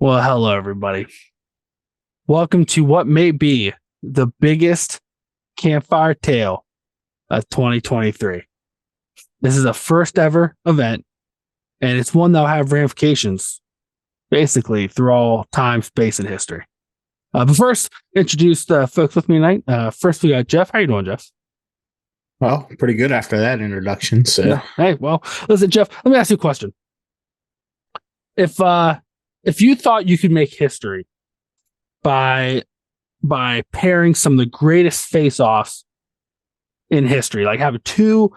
Well, hello, everybody. Welcome to what may be the biggest Campfire Tale of 2023. This is a first ever event, and it's one that will have ramifications basically through all time, space, and history. But first, introduce the folks with me tonight. First, we got Jeff. How you doing, Jeff? Well, pretty good after that introduction. So, yeah. Hey, well, listen, Jeff, let me ask you a question. If you thought you could make history by pairing some of the greatest face-offs in history, like having two,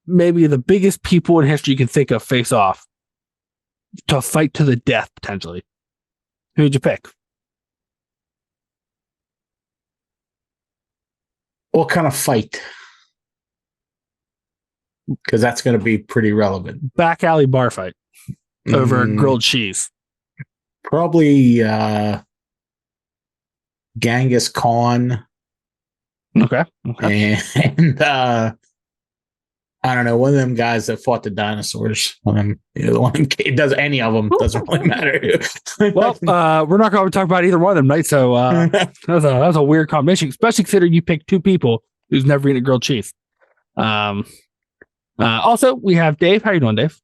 maybe the biggest people in history you can think of face off to fight to the death potentially, who would you pick? what kind of fight? Because that's going to be pretty relevant. Back alley bar fight over grilled cheese. Probably Genghis Khan. Okay. And I don't know, one of them guys that fought the dinosaurs. The one it does any of them doesn't really matter. Well, we're not going to talk about either one of them tonight. So that was a weird combination, especially considering you picked two people who's never eaten grilled cheese. Also, we have Dave. How you doing, Dave?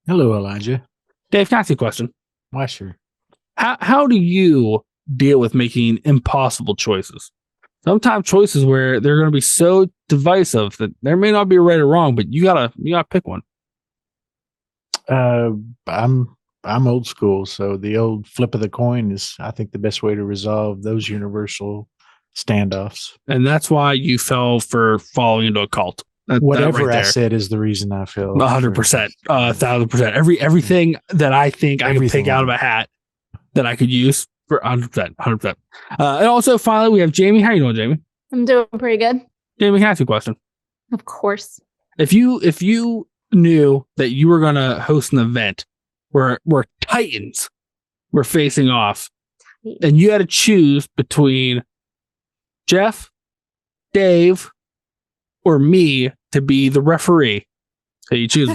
Hello, Elijah. Dave, can I ask you a question? Why, sure. How do you deal with making impossible choices? Sometimes choices where they're going to be so divisive that there may not be a right or wrong, but you gotta pick one. I'm old school, so the old flip of the coin is, I think, the best way to resolve those universal standoffs. And that's why you fell for falling into a cult. Whatever right I said is the reason I fell. 100%, 1,000%. Everything that I think I can pick out of a hat that I could use for 100%. And also, finally, we have Jaime. How you doing, Jaime? I'm doing pretty good. Jaime, can I ask you a question? Of course. If you knew that you were going to host an event where Titans were facing off, and you had to choose between Jeff, Dave, or me to be the referee, so you choose.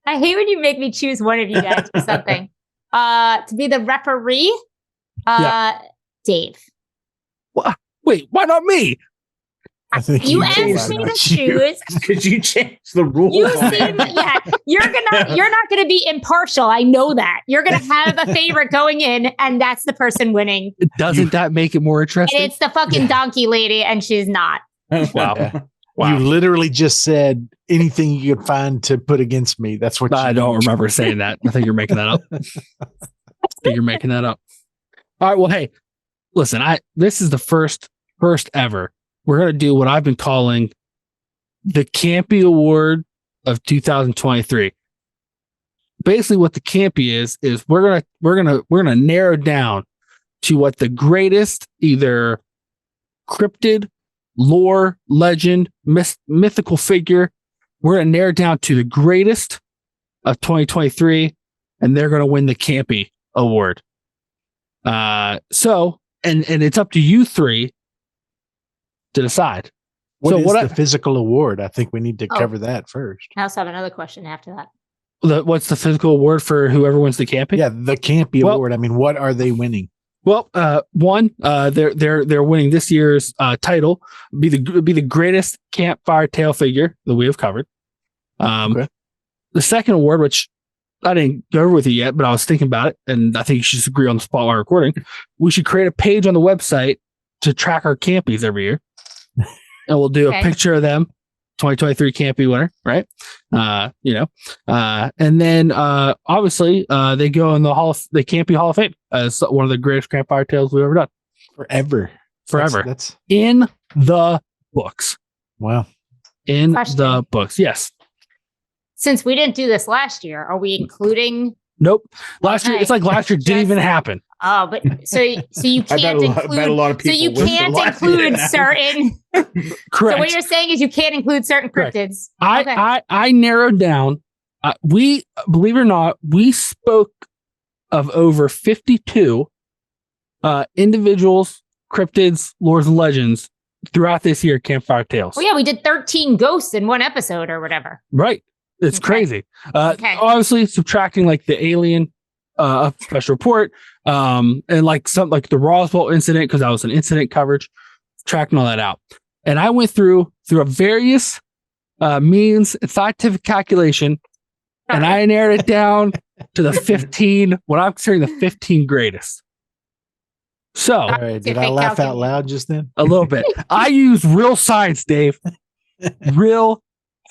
I hate when you make me choose one of you guys for something. To be the referee, Dave. What? Wait, why not me? I think you asked me to choose because you changed the rules. You seem, you're not gonna be impartial. I know that you're gonna have a favorite going in, and that's the person winning. Doesn't that make it more interesting? And it's the fucking donkey lady, and she's not. Wow. You literally just said anything you could find to put against me. That's what I don't remember saying that. I think you're making that up. All right. Well, hey, listen, this is the first ever. We're going to do what I've been calling the Campy Award of 2023. Basically what the Campy is we're going to narrow down to what the greatest either cryptid, lore, legend, mythical figure. We're going to narrow it down to the greatest of 2023, and they're going to win the Campy Award. So it's up to you three to decide. What is the physical award? I think we need to cover that first. I also have another question after that. What's the physical award for whoever wins the Campy? Yeah, the Campy Award. I mean, what are they winning? Well, one, they're winning this year's title, be the greatest Campfire Tale figure that we have covered. Okay. The second award, which I didn't go over with you yet, but I was thinking about it, and I think you should just agree on the spot while recording. We should create a page on the website to track our Campies every year, and we'll do a picture of them. 2023 Campy winner, right? And then obviously they go in the Campy Hall of Fame as one of the greatest Campfire Tales we've ever done. Forever. That's in the books. Wow. In the books, yes. Since we didn't do this last year, are we including? Nope. Last year, it's like last year didn't even happen. Oh, but so you can't include. A lot of people so you can't include certain. Correct. So what you're saying is you can't include certain cryptids. I narrowed down. We, believe it or not, we spoke of over 52 individuals, cryptids, lores, and legends throughout this year. Campfire Tales. Well, yeah, we did 13 ghosts in one episode or whatever. Right. It's crazy. Obviously, subtracting like the alien a special report, and like the Roswell incident, because I was in incident coverage, tracking all that out. And I went through a various means and scientific calculation, and I narrowed it down to the 15, what I'm considering the 15 greatest. So, All right, did I laugh out loud just then? A little bit. I use real science, Dave. Real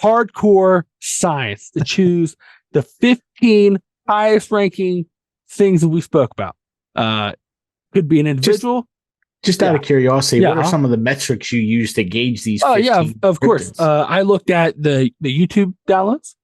hardcore science to choose the 15 highest ranking things that we spoke about. Could be an individual. Just out of curiosity, what are some of the metrics you use to gauge these? Oh, yeah, of course. I looked at the YouTube downloads,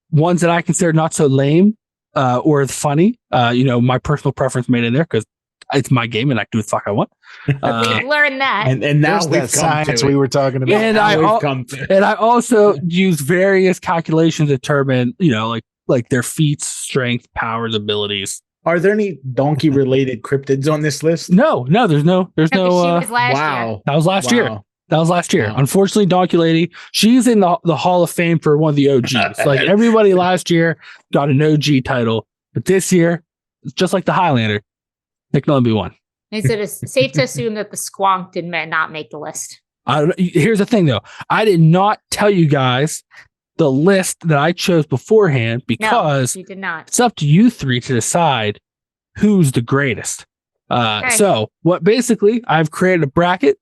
ones that I consider not so lame or funny. My personal preference made in there because it's my game and I do what the fuck I want. We've learned that. And now that science we were talking about. And I also use various calculations to determine, like their feats, strength, powers, abilities. Are there any donkey related cryptids on this list? No, there's no. She was last year. That was last year. That was last year. Wow. Unfortunately, Donkey Lady, she's in the Hall of Fame for one of the OGs. Like everybody last year got an OG title, but this year, it's just like the Highlander, there can only be one. Is it safe to assume that the Squonk did not make the list? Here's the thing, though. I did not tell you guys the list that I chose beforehand because you did not. It's up to you three to decide who's the greatest. Okay. So what basically I've created a bracket.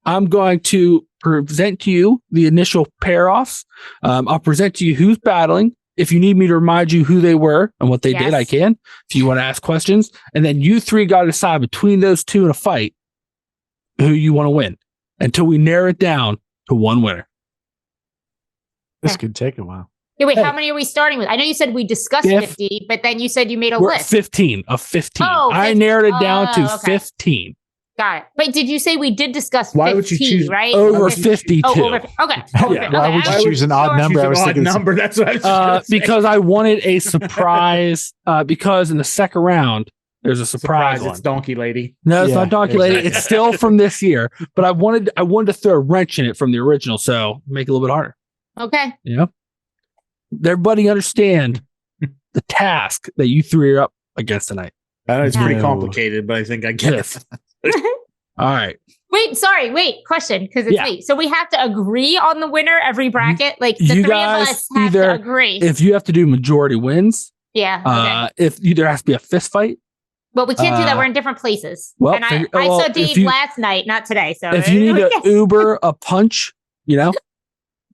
I'm going to present to you the initial pair-offs. I'll present to you who's battling. If you need me to remind you who they were and what they did, I can. If you want to ask questions. And then you three got to decide between those two in a fight who you want to win until we narrow it down to one winner. This could take a while. Yeah, wait, how many are we starting with? I know you said we discussed 50, but then you said you made a list. 15 of 15. Oh, 15. I narrowed it down to 15. Got it. But did you say we did discuss 15, why would you choose right? Over 52. Oh, okay. Why would you choose an odd number? I was thinking number. That's what I was just because I wanted a surprise. Because in the second round, there's a surprise. It's Donkey Lady. No, it's not Donkey Lady. It's still from this year. But I wanted to throw a wrench in it from the original, so make it a little bit harder. Okay. Yeah. Everybody understand the task that you three are up against tonight. It's pretty complicated, but I think I get it. All right. Wait, question, because it's late. So we have to agree on the winner every bracket? Like the three of us have to agree. If you have to do majority wins. Yeah. If there has to be a fist fight. But we can't do that. We're in different places. Well, and I saw Dave last night, not today. So if you need to Uber a punch,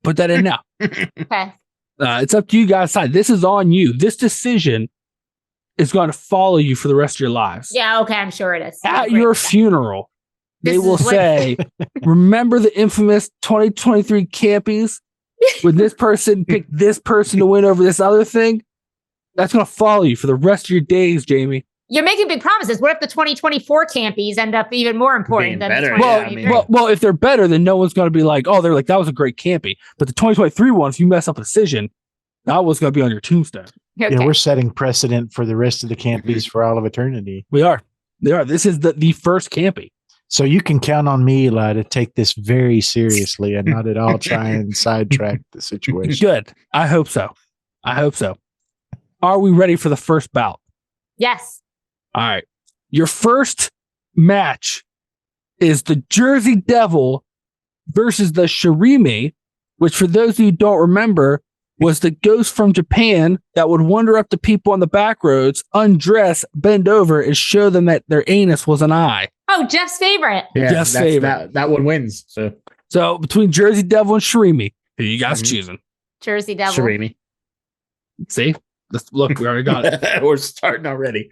put that in now. Okay. It's up to you guys' side. This is on you. This decision is going to follow you for the rest of your lives. Yeah, okay, I'm sure it is. At your funeral, they will say, remember the infamous 2023 Campies when this person picked this person to win over this other thing? That's going to follow you for the rest of your days, Jamie. You're making big promises. What if the 2024 Campies end up even more important than the 2023? Well, if they're better, then no one's going to be like, oh, they're like, that was a great Campy. But the 2023 one, if you mess up a decision, that was going to be on your tombstone. Okay. Yeah, we're setting precedent for the rest of the Campies for all of eternity. We are. They are. This is the first Campy. So you can count on me, Eli, to take this very seriously and not at all try and sidetrack the situation. Good. I hope so. Are we ready for the first bout? Yes. All right. Your first match is the Jersey Devil versus the Shirime, which for those who don't remember, was the ghost from Japan that would wander up to people on the back roads, undress, bend over, and show them that their anus was an eye. Oh, Jeff's favorite. Yeah, Jeff's favorite. That one wins. So between Jersey Devil and Shirime, who you guys choosing? Jersey Devil. Shirime. See? Look, we already got it. We're starting already.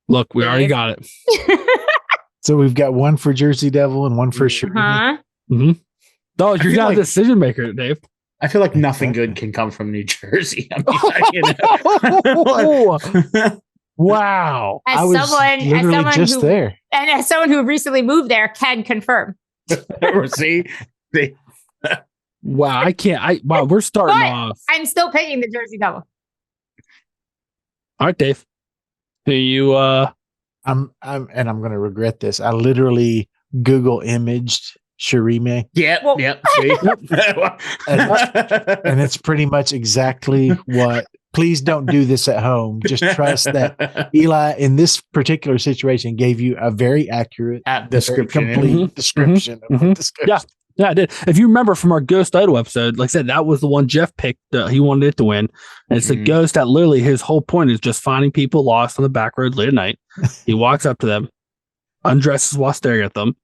Look, we already got it. So we've got one for Jersey Devil and one for Shirime. Mm-hmm. Oh, you're not a decision maker, Dave. I feel like nothing good can come from New Jersey. Wow. I was literally just there. And as someone who recently moved there can confirm. See? Wow, I can't. Wow, we're starting off. I'm still picking the Jersey Devil. All right, Dave. Do you I'm going to regret this. I literally Google imaged Shirime. Yep. Well- Yep. See? And it's pretty much exactly what. Please don't do this at home. Just trust that Eli, in this particular situation, gave you a very accurate, description. very complete description of what this goes. Yeah. Yeah, I did. If you remember from our Ghost Idol episode, like I said, that was the one Jeff picked. He wanted it to win. And it's a ghost that literally his whole point is just finding people lost on the back road late at night. He walks up to them, undresses while staring at them,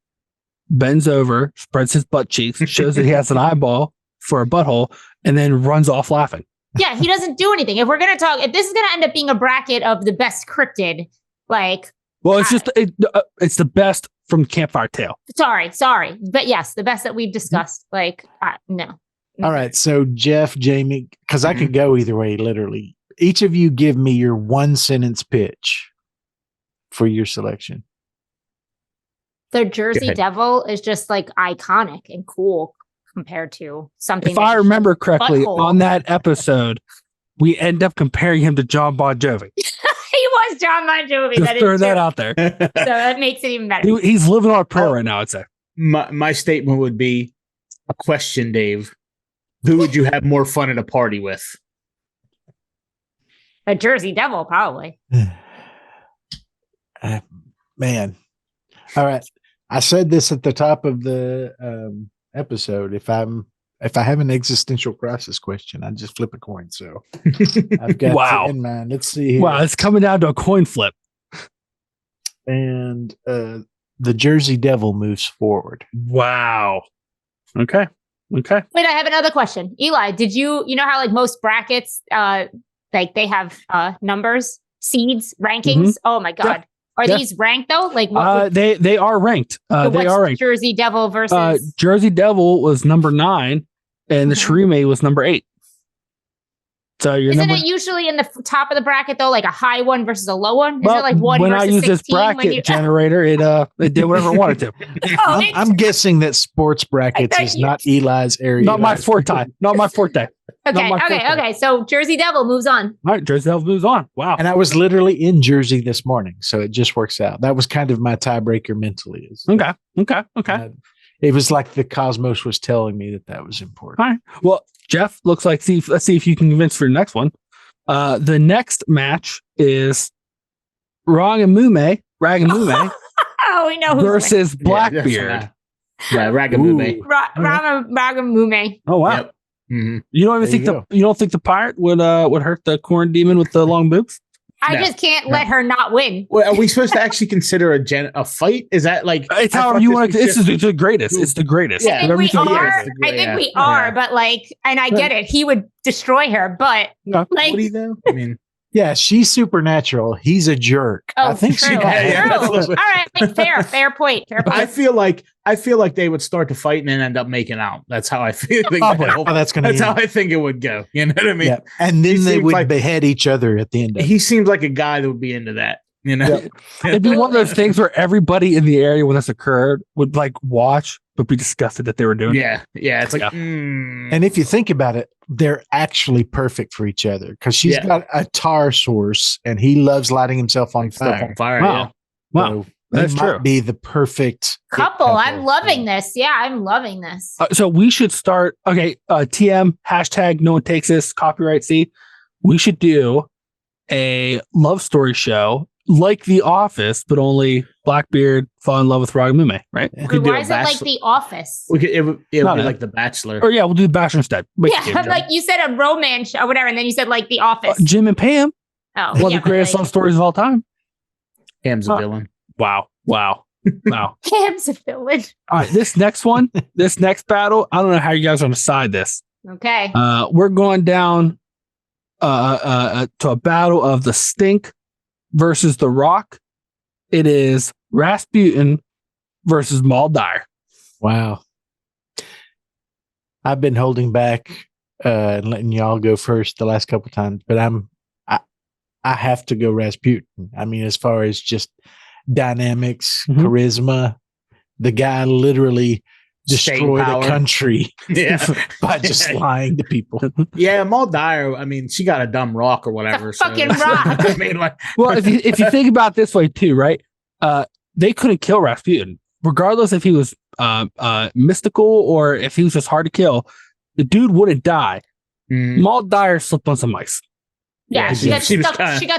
bends over, spreads his butt cheeks, shows that he has an eyeball for a butthole, and then runs off laughing. Yeah, he doesn't do anything. If we're going to talk, if this is going to end up being a bracket of the best cryptid, like. Well, it's just, it's the best from Campfire Tale. Sorry. But yes, the best that we've discussed. Like, no. All right. So, Jeff, Jamie, because I could go either way, literally. Each of you give me your 1-sentence pitch for your selection. The Jersey Devil is just like iconic and cool compared to something. If I remember correctly, on that episode, we end up comparing him to John Bon Jovi. He was John Bon Jovi. Just throw that out there. So that makes it even better. He's living on a prayer right now, I'd say. My statement would be a question, Dave. Who would you have more fun at a party with? A Jersey Devil, probably. Man. All right. I said this at the top of the episode. If I have an existential crisis question, I just flip a coin. So I've got in mind. Let's see. Here. Wow, it's coming down to a coin flip. And the Jersey Devil moves forward. Wow. Okay. Wait, I have another question. Eli, did you know how like most brackets, like they have numbers, seeds, rankings? Oh my God. Yeah. Are these ranked though? Like they are ranked. They are ranked. Jersey Devil versus Jersey Devil was number 9, and the Shirime was number 8. So isn't it usually in the top of the bracket though, like a high one versus a low one? Isn't it like 1 when versus I use 16 this bracket generator, it did whatever it wanted to. I'm guessing that sports brackets is not Eli's area. Not my forte. Not my forte. Okay. So Jersey Devil moves on. All right, Jersey Devil moves on. Wow. And I was literally in Jersey this morning, so it just works out. That was kind of my tiebreaker mentally. Okay. It was like the cosmos was telling me that was important. All right. Well, Jeff, looks like let's see if you can convince for the next one. The next match is Ragamume Oh, we know who's versus Blackbeard. Ragamume. Ragamume. Oh wow. Yep. Mm-hmm. You don't even you don't think the pirate would hurt the corn demon with the long boobs? I just can't let her not win. Well, are we supposed to actually consider a fight? Is that like it's however you want to? This is the greatest. It's the greatest. Yeah, I think we are, but like, and I get it. He would destroy her, but like, would he though? I mean, yeah, she's supernatural. He's a jerk. Oh, I think true. All right, fair point. I feel like they would start to fight and then end up making out. That's how I feel. That's how I think it would go. You know what I mean? Yeah. And then they would behead each other at the end. He seems like a guy that would be into that. You know, it'd be one of those things where everybody in the area when this occurred would like watch but be disgusted that they were doing it. Yeah. It's like, and if you think about it, they're actually perfect for each other because she's got a tar source and he loves lighting himself on fire. Wow. So that's true. Be the perfect couple. I'm loving this. Yeah, I'm loving this. So we should start. Okay, TM hashtag no one takes this copyright. See, we should do a love story show like The Office, but only Blackbeard fall in love with Ragamume, right? Why is it like The Office? It would be like The Bachelor. Or we'll do The Bachelor instead. Like you said a romance or whatever, and then you said like The Office. Jim and Pam. Oh, one of the greatest love stories of all time. Pam's a villain. Wow. Cam's a villain. All right, this next battle, I don't know how you guys are going to decide this. Okay. We're going down to a battle of the Stink versus the Rock. It is Rasputin versus Maul Dyer. Wow. I've been holding back and letting y'all go first the last couple times, but I have to go Rasputin. I mean, as far as just dynamics, charisma, the guy literally destroyed a country by just lying to people. Yeah, Maul Dyer, I mean, she got a dumb rock or whatever. Fucking rock. I mean, like, well, if you think about it this way too, right? They couldn't kill Rasputin, regardless if he was mystical or if he was just hard to kill, the dude wouldn't die. Maud Dyer slipped on some ice. Yeah, she got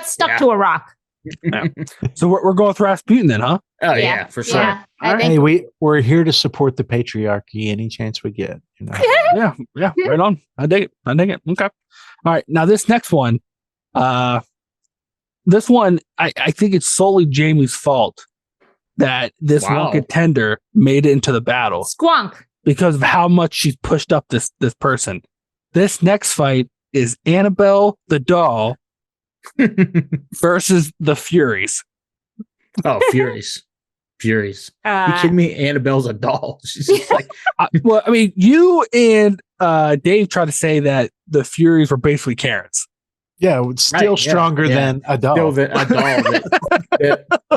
stuck to a rock. Yeah. So we're going with Rasputin then, huh? Oh yeah, for sure. Yeah, Hey, we're here to support the patriarchy any chance we get. You know? Yeah, right on. I dig it. Okay. All right, now this next one, I think it's solely Jaime's fault that this one contender made it into the battle. Squonk. Because of how much she's pushed up this person. This next fight is Annabelle the doll versus the Furies. Oh, Furies. You kidding me? Annabelle's a doll. She's just like, well, I mean, you and Dave tried to say that the Furies were basically Karens. Yeah, it's still stronger than a doll. Still a doll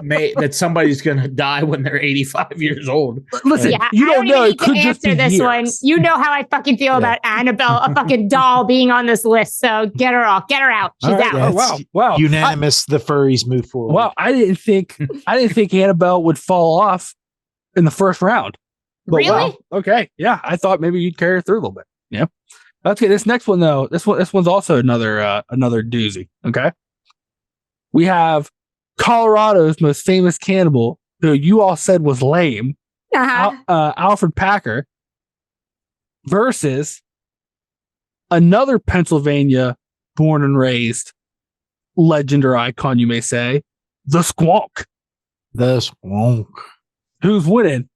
that somebody's going to die when they're 85 years old. Listen, you don't know. It could just be this years. one. You know how I fucking feel about Annabelle, a fucking doll being on this list. So get her off. Get her out. She's out. Yeah, wow. Unanimous. The furries move forward. Wow, I didn't think Annabelle would fall off in the first round. But really? Wow. Okay. Yeah, I thought maybe you'd carry her through a little bit. Yeah. Okay, this next one though, this one's also another doozy. Okay, we have Colorado's most famous cannibal, who you all said was lame, Alfred Packer, versus another Pennsylvania born and raised legend or icon, you may say, the Squonk. The Squonk. Who's winning,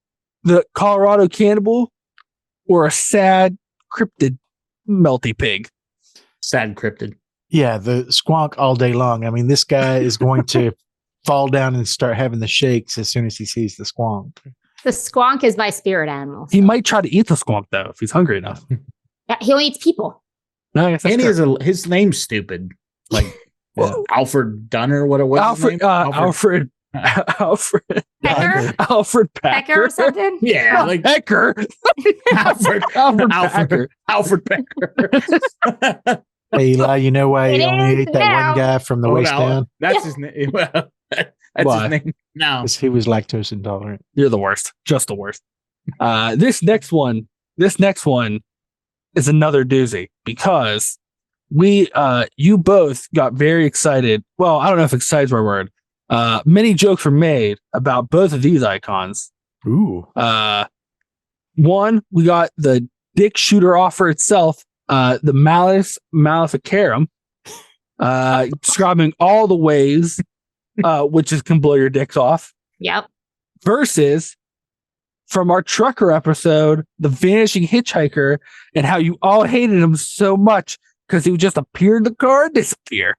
the Colorado cannibal or a sad cryptid? Melty pig. Sad cryptid. Yeah, the Squonk all day long. I mean, this guy is going to fall down and start having the shakes as soon as he sees the Squonk. The Squonk is my spirit animal. He might try to eat the Squonk though if he's hungry enough. Yeah, he only eats people. No, I guess and his name's stupid. Like Alfred Dunner. What was Alfred? His name? Alfred Pecker? Alfred Packer. Pecker or something? Yeah, like Pecker. Alfred Packer. Alfred Pecker. Hey, Eli, you know why he only ate that now. one guy from the waist down? That's his name. Well, that's Why? his name. No. Because he was lactose intolerant. You're the worst. Just the worst. This next one is another doozy because you both got very excited. Well, I don't know if excited is my word. Many jokes were made about both of these icons. Ooh. One, we got the dick shooter offer itself, the Malus Maleficarum, describing all the ways witches can blow your dicks off. Yep. Versus from our trucker episode, the vanishing hitchhiker, and how you all hated him so much because he would just appear in the car and disappear.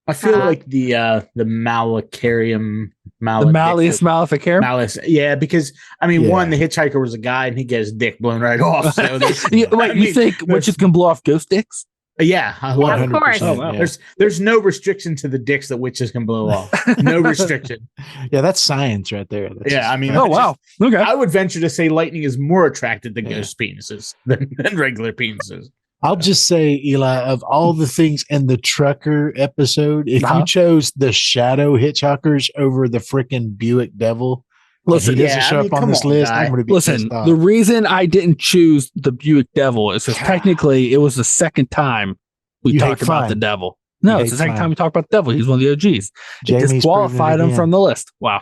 I feel like the Malacarium, the Malleus Maleficarum. Malice, yeah, because I mean, one, the hitchhiker was a guy and he gets his dick blown right off. So you think witches can blow off ghost dicks? Yeah, 100%. Of course. Oh, wow. There's no restriction to the dicks that witches can blow off. No restriction. Yeah, that's science right there. That's I mean, Okay. I would venture to say lightning is more attracted to ghost penises than regular penises. I'll just say, Eli, of all the things in the trucker episode, if you chose the shadow hitchhikers over the freaking Buick Devil, listen, he doesn't show up on this list. I'm going to be listen. pissed off. The reason I didn't choose the Buick Devil is because technically it was the second time we talked about the devil. No, it's the second time we talked about the devil. He's one of the OGs. Jamie's Disqualified him from the list. Wow.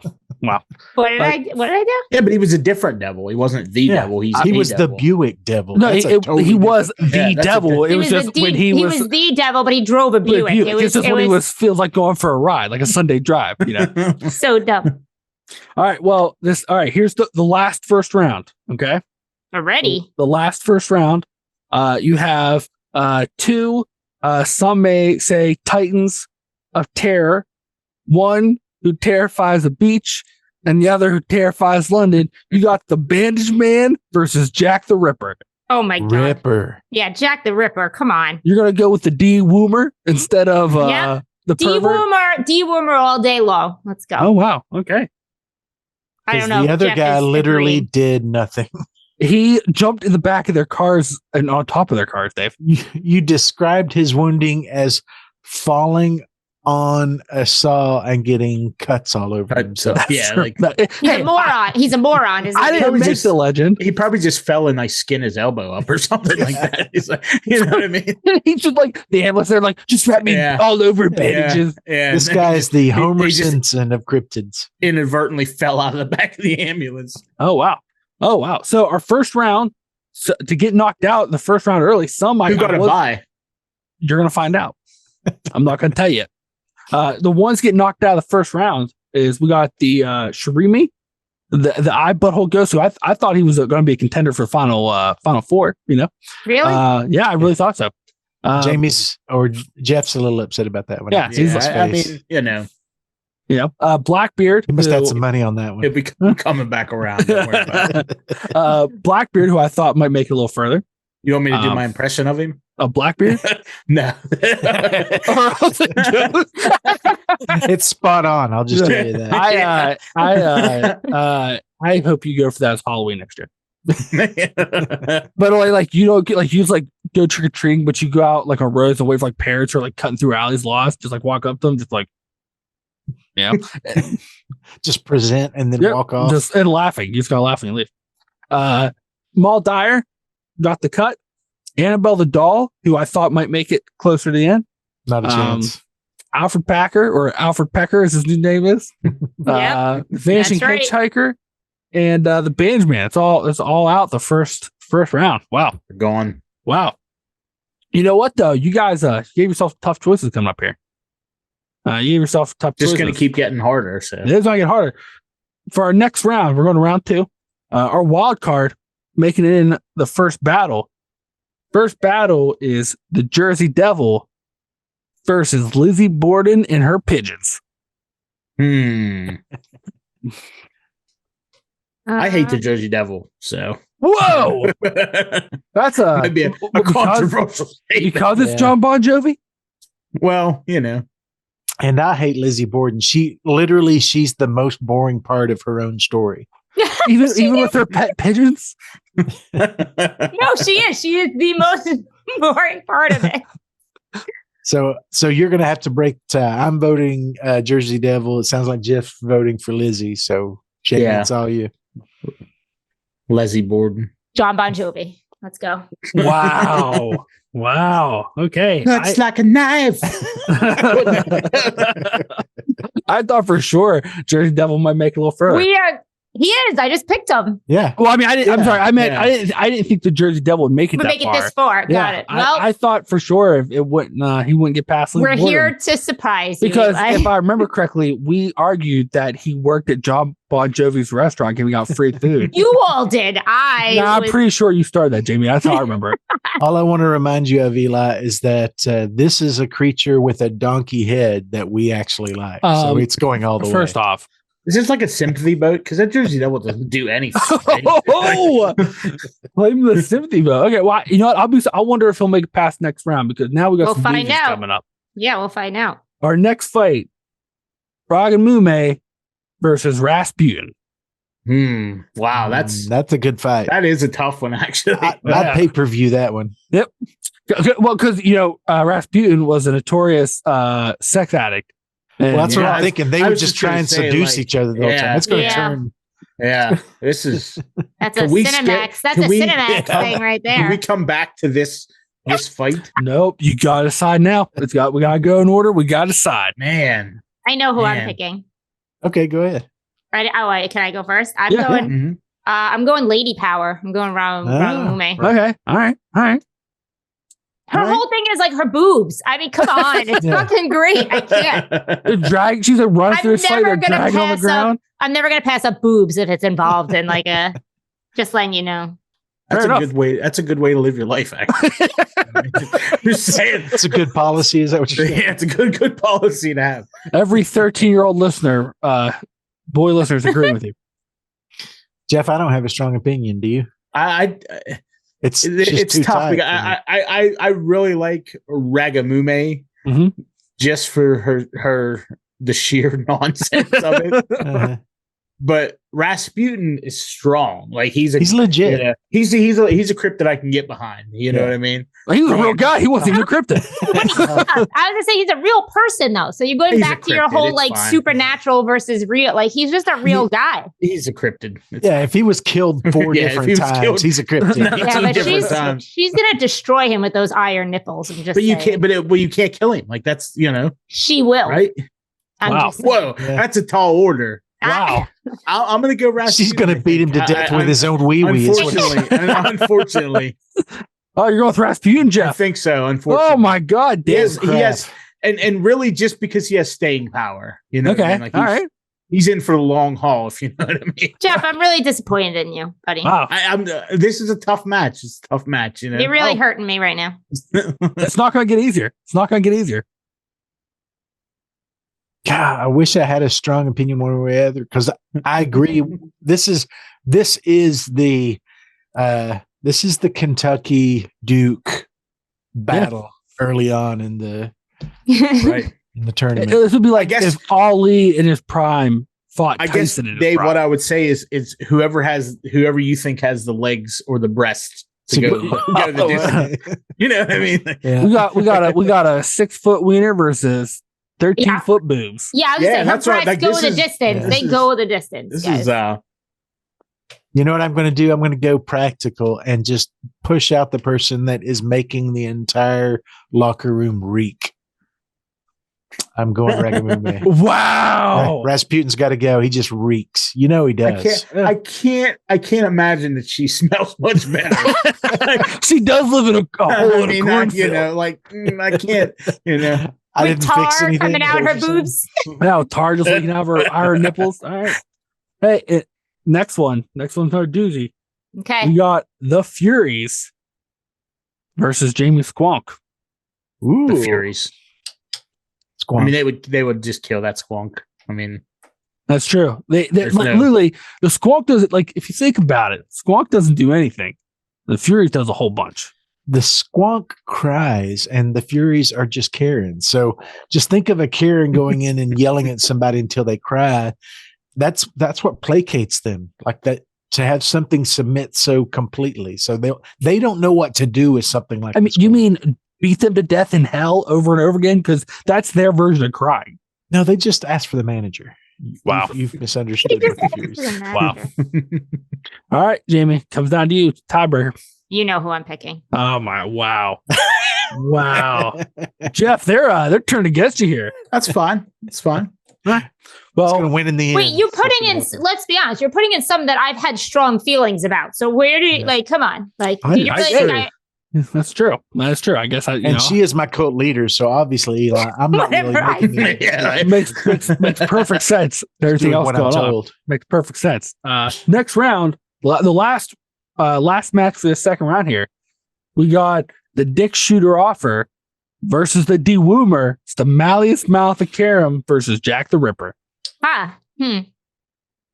What did I do? Yeah, but he was a different devil. He wasn't the devil. He was the Buick Devil. No, he was the devil. It was just when he was the devil, but he drove a Buick. It's just when he feels like going for a ride, like a Sunday drive. So dumb. All right. Well, here's the last first round. Okay. Already. The last first round. You have two. Some may say Titans of Terror. One who terrifies the beach, and the other who terrifies London. You got the Bandage Man versus Jack the Ripper. Oh my God. Ripper. Yeah, Jack the Ripper. Come on. You're gonna go with the D Woomer instead of the pervert? D Woomer all day long. Let's go. Oh wow. Okay. I don't know. The other Jeff guy is literally agreeing. did nothing. He jumped in the back of their cars and on top of their cars, Dave. You described his wounding as falling on a saw and getting cuts all over himself. Yeah, True. like He's a moron. He's a moron. Isn't I he? didn't Probably make just- the legend. he probably just fell and like skinned his elbow up or something like that. He's like, you know what I mean? He's just like the ambulance. They're like, just wrap me Yeah. all over Yeah, bandages. yeah. This And then he guy's just the Homer he just- Simpson of cryptids. inadvertently fell out of the back of the ambulance. Oh wow. So our first round, to get knocked out in the first round early, Who got a bye? You're gonna find out. I'm not gonna tell you. The ones getting knocked out of the first round is we got the Shirimi, the eye butthole ghost, who I thought he was going to be a contender for final four. You know, Really? yeah, I really thought so. Jamie's or Jeff's a little upset about that one. Yeah, He's Yeah, his I face. mean, Blackbeard. He must have who- had some money on that one. he'll be coming back around. Don't worry about it. Blackbeard, who I thought might make it a little further. You want me to do Um, my impression of him? Blackbeard. No. It's spot on. I'll just tell you that. I hope you go for that as Halloween next year. But like you don't get like you just like go trick or treating, but you go out like on roads and wait for like parents or like cutting through alleys lost, just like walk up to them, just like Just present and then Yep, walk off. just and laughing. You just gotta laugh and leave. Maul Dyer got the cut. Annabelle the doll, who I thought might make it closer to the end. Not a chance. Alfred Packer, or Alfred Pecker, as his new name is. Vanishing That's right. Hitchhiker, and the Bange Man. It's all out the first round. Wow. Gone. Wow. You know what though? You guys gave yourself tough choices coming up here. You gave yourself tough Just choices. going to keep getting harder. So It is gonna get harder. For our next round, we're going to round 2. Our wild card making it in the first battle. First battle is the Jersey Devil versus Lizzie Borden and her pigeons. I hate the Jersey Devil. So Whoa, that's might be a because controversial statement. it's Yeah. John Bon Jovi. Well, you know. And I hate Lizzie Borden. She's the most boring part of her own story. Even with her pet pigeons. No, she is. She is the most boring part of it. So you're gonna have to break tie. I'm voting Jersey Devil. It sounds like Jeff voting for Lizzie. So Jamie, Yeah. it's all you. Leslie Borden. John Bon Jovi. Let's go. Wow. Wow. Okay. Cuts like a knife. I thought for sure Jersey Devil might make it a little further. He is. I just picked him. Yeah. Well, I mean, I'm Yeah, sorry. I meant yeah. I didn't think the Jersey Devil would make it We'll that make it far. this far. Got it. Well, I thought for sure if it wouldn't. He wouldn't get past. Lizzie we're Borden. here to surprise you. because Eli. if I remember correctly, we argued that he worked at John Bon Jovi's restaurant giving out free food. You all did. I'm pretty sure you started that, Jamie. That's how I remember it. All I want to remind you of, Eli, is that this is a creature with a donkey head that we actually like. So it's going all the way. First off, Is this like a sympathy vote? Because that Jersey Devil doesn't do anything. oh, blame the sympathy vote. Okay, well, you know what? I wonder if he'll make it past next round because now we got We'll some find losers out. coming up. Yeah, we'll find out. Our next fight: Frog and Mume versus Rasputin. Wow, that's That's a good fight. that is a tough one, actually. I'd pay per view that one. Well, because Rasputin was a notorious sex addict. And Well, that's what Yeah, I'm thinking. They I would was just just try gonna and say, seduce like, each other the whole yeah. time. It's going to Yeah. turn. Yeah, this is. That's a Can we Cinemax. That's can a we- Cinemax thing right Can there. we come back to this fight? nope, you got to decide now. We got to go in order. We got to decide. Man. I know who I'm Man. picking. Okay, go ahead. Right? Oh, wait, can I go first? I'm Yeah, going. Mhm. I'm going Lady Power. I'm going Ramume. Okay, all right. Her All right. whole thing is like her boobs. I mean, come on, it's Yeah. fucking great. I can't. Drag. She's a run I'm through this fight. never They're gonna dragging on the pass ground. I'm never gonna pass up boobs if it's involved in like a. Just letting you know. That's Fair a enough. good way. That's a good way to live your life. Actually, just saying. It's a good policy. Is that what you're saying? Yeah, it's a good policy to have. Every 13-year-old listener, boy listeners, agree with you. Jeff, I don't have a strong opinion. Do you? It's It's too tough. tight Because for me. I really like Ragamume Mhm. just for the sheer nonsense of it. Uh-huh. But Rasputin is strong. Like he's legit. You know, he's a cryptid I can get behind. You know what I mean? He was a real guy. He wasn't even a cryptid. I was gonna say he's a real person though. So you're going back to your whole like supernatural versus real. Like he's just a real guy. He's a cryptid. If he was killed 4 different times, he's a cryptid. But she's gonna destroy him with those iron nipples. You can't. But you can't kill him. Like that's she will. Right? Wow. Whoa, that's a tall order. Wow. I'm going to go Rasputin. She's going to beat him to death with his own wee-wee. Unfortunately. Oh, you're going with Rasputin, Jeff? I think so, unfortunately. Oh, my God. He has and really just because he has staying power. You know okay. What I mean? Like all right. He's in for the long haul, if you know what I mean. Jeff, I'm really disappointed in you, buddy. Wow. This is a tough match. It's a tough match. You know? You're really hurting me right now. It's not going to get easier. God, I wish I had a strong opinion one way or the other because I agree. This is the Kentucky Duke battle early on in the in the tournament. This would be like if Ali in his prime fought Tyson in his prime. What I would say is whoever you think has the legs or the breast to go the distance. You know what I mean? Yeah. We got a 6-foot wiener versus 13-foot boobs. Yeah, I was saying, that's right. Like, go the distance. They go the distance. This guys. is You know what I'm going to do? I'm going to go practical and just push out the person that is making the entire locker room reek. I'm going Ragamume. Wow. Rasputin's got to go. He just reeks. You know he does. I can't imagine that she smells much better. She does live in a hole in a cornfield. I can't, I didn't fix anything. Coming out her boobs. Now tar just leaking out of her nipples. All right. Hey, next one's our doozy. Okay. We got the Furies versus Jaime Squonk. Ooh. The Furies. Squonk. I mean, they would just kill that Squonk. I mean, that's true. Literally, the Squonk doesn't, like, if you think about it, Squonk doesn't do anything. The Furies does a whole bunch. The Squonk cries and the Furies are just Karen. So just think of a Karen going in and yelling at somebody until they cry. That's what placates them, like that, to have something submit so completely. So they don't know what to do with something like that. I mean, you mean beat them to death in hell over and over again? Because that's their version of crying. No, they just ask for the manager. Wow. You've misunderstood the Furies. Wow. All right, Jaime, comes down to you. Tiebreaker. You know who I'm picking. Oh my! Wow, wow, Jeff, they're turned against you here. That's fine. It's fine. Well, it's gonna win in the end. Wait, you're putting in. Let's be honest. You're putting in some that I've had strong feelings about. So where do you come on? Like, do you really think that's true. That's true. I guess she is my cult leader, so obviously I'm not really making it. It makes perfect sense. Everything else going on makes perfect sense. Next round, the last match for the second round here, we got the Dick Shooter Offer versus the Dewoomer. It's the Malleus Maleficarum versus Jack the Ripper. Yeah,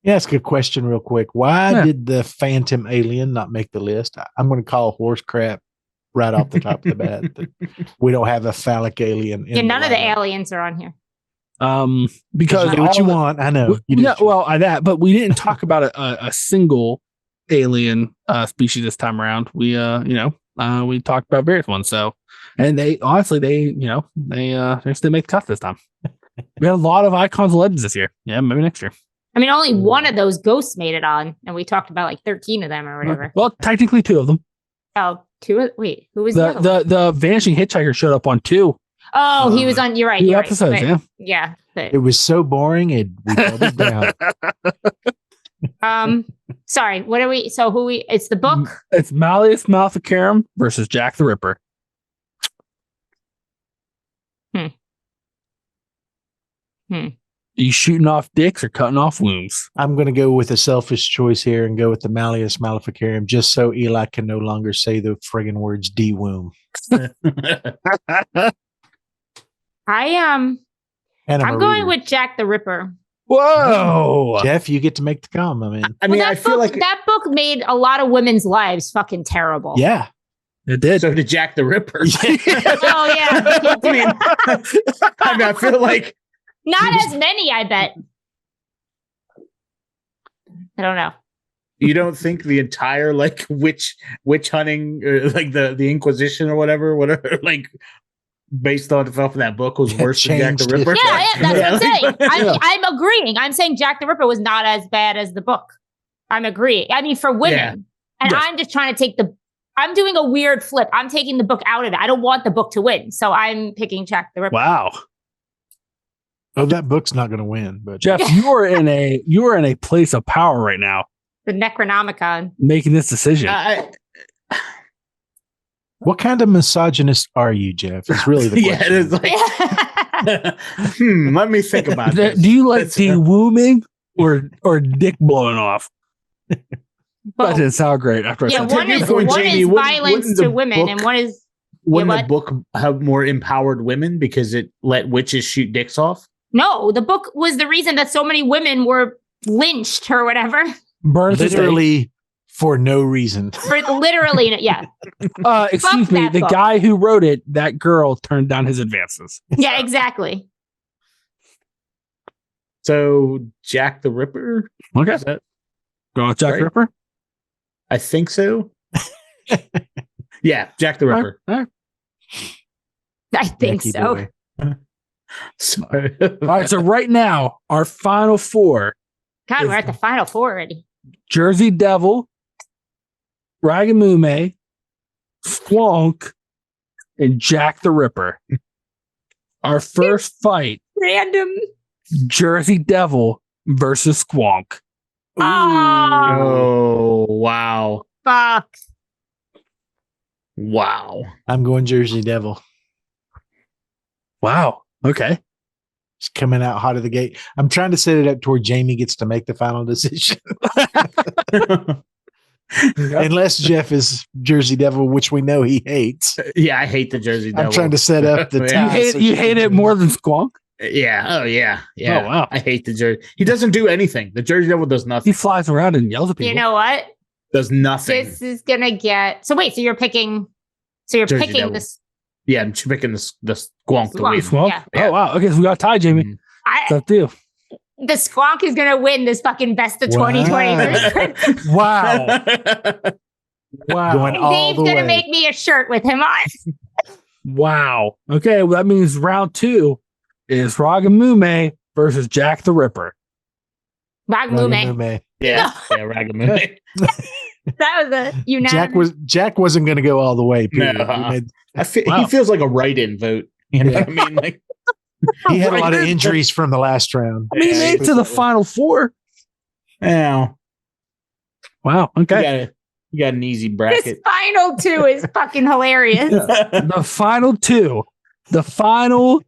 ask a question real quick. Why did the Phantom Alien not make the list? I'm going to call horse crap right off the top of the bat. We don't have a phallic alien. None of the aliens are on here. Because you do what you want. I know. But we didn't talk about a single alien species this time around. We we talked about various ones. So, and they honestly they still make the cut this time. We had a lot of icons and legends this year. Yeah, maybe next year. I mean, only one of those ghosts made it on, and we talked about like 13 of them or whatever. Well, technically 2 of them. Oh, 2? Wait, who was the Vanishing Hitchhiker showed up on 2. Oh, he was on. You're right. 2 episodes. Right. Yeah. But, it was so boring. We doubled down. Sorry. What are we? So who we? It's the book. It's Malleus Maleficarum versus Jack the Ripper. Are you shooting off dicks or cutting off wombs? I'm going to go with a selfish choice here and go with the Malleus Maleficarum, just so Eli can no longer say the friggin' words D-womb. I'm going with Jack the Ripper. Whoa, Jeff, you get to make the call, my man. I feel like that book made a lot of women's lives fucking terrible. Yeah, it did. So did Jack the Ripper. Oh yeah. I feel like not as many, I bet. I don't know. You don't think the entire like witch hunting, or like the Inquisition or whatever, like based on off of that book was worse than Jack the Changed it. Ripper? Yeah, that's what I'm saying. Yeah. I'm agreeing. I'm saying Jack the Ripper was not as bad as the book. I'm agreeing. I mean, for women. Yeah. And Yes. I'm just trying to I'm doing a weird flip. I'm taking the book out of it. I don't want the book to win. So I'm picking Jack the Ripper. Wow. Oh, that book's not going to win, but Jeff, you are in a place of power right now The Necronomicon. making this decision. what kind of misogynist are you, Jeff? It's really the Yeah, question. it is like, let me think about this. Do you like That's- dewombing or dick blowing off? That Both. didn't sound great after I Yeah, said to one your is point, Jamie, wouldn't violence the to women, book- and one is Wouldn't Yeah, the book have more empowered women because it let witches shoot dicks off? no. The book was the reason that so many women were lynched or whatever. burn Literally for no reason. For literally, yeah, excuse Fuck me, that the book. guy who wrote it, that girl turned down his advances. yeah, exactly. So Jack the Ripper? Okay. Is that? Go with Jack Right. the Ripper. I think so. Yeah, Jack the Ripper. All right. I think Becky so. boy. Sorry. All right. So right now, our final four: God, we're at the final four already. Jersey Devil, Ragamume, Squonk, and Jack the Ripper. Our first fight: Random. Jersey Devil versus Squonk. Oh, Oh, wow. fuck. Wow. I'm going Jersey Devil. Wow. Okay. It's coming out hot of the gate. I'm trying to set it up toward Jamie gets to make the final decision. Unless Jeff is Jersey Devil, which we know he hates. Yeah, I hate the Jersey Devil. I'm trying to set up the Yeah. You tie hate so you she hate can it more than Squonk? Yeah. Oh, yeah. Yeah. Oh, wow. I hate the Jersey. He doesn't do anything. The Jersey Devil does He nothing. flies around and yells at people. You know what? Does nothing. This is gonna get. So wait. So you're picking. So you're Jersey picking Devil. this. Yeah, I'm picking the Squonk to Squonk. win. Squonk? Yeah. Yeah. Oh wow. Okay, so we got a tie, Jamie. Mhm. It's up to you. The Squonk is gonna win this fucking best of Wow. 2023. Wow. Wow. Going all Dave's the gonna way. make me a shirt with him on. Wow. Okay, well that means round 2 is Ragamume versus Jack the Ripper. Ragamume. Ragamume. Yeah, yeah, Ragamume. That was a unanimous. Jack wasn't going to go all the way. Period. No. He made- Wow. He feels like a write-in vote. You know what I mean? Like, He had a lot of injuries from the last round. I mean, he Yeah, made it to the final 4. now Wow. Okay. you got an easy This bracket. final two is fucking hilarious. The final 2. The final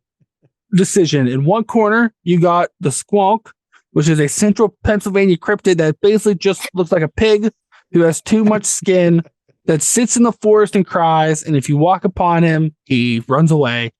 decision. In one corner, you got the Squonk, which is a central Pennsylvania cryptid that basically just looks like a pig who has too much skin, that sits in the forest and cries. And if you walk upon him, he runs away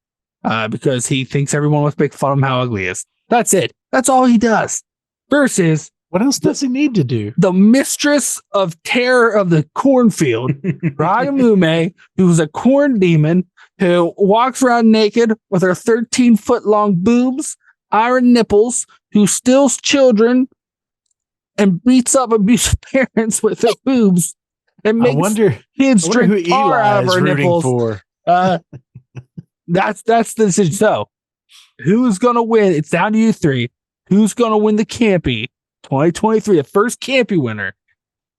because he thinks everyone must make fun of him how ugly he is. That's it. That's all he does. Versus What else does he need to do? the mistress of terror of the cornfield, Ragamume, who's a corn demon who walks around naked with her 13-foot long boobs, iron nipples, who steals children and beats up abusive parents with her boobs and I makes wonder kids who drink tar out Eli of is her rooting nipples. for. That's the decision. So, who's gonna win? It's down to you three. Who's gonna win the Campy 2023? The first Campy winner,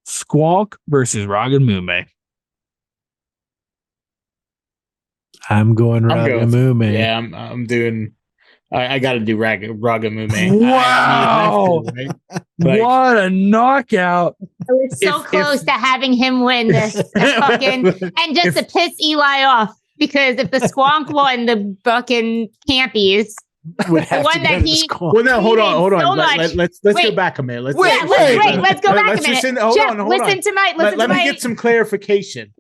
Squonk versus Ragamume. I'm going I'm going- Ragamume. Yeah, I'm doing. I got to do Ragamume. Wow. I have to, right? Like- What a knockout! I was so If- close to having him win this. And just to piss Eli off. Because if the Squonk won the fucking Campies, Would have one to that go to the he- squad. Well, no, hold on. so much. Let's Wait. go back a minute. Let's Wait, yeah, let's go back let's a minute. just hold Jeff, on, hold listen on. to my Let me get some clarification.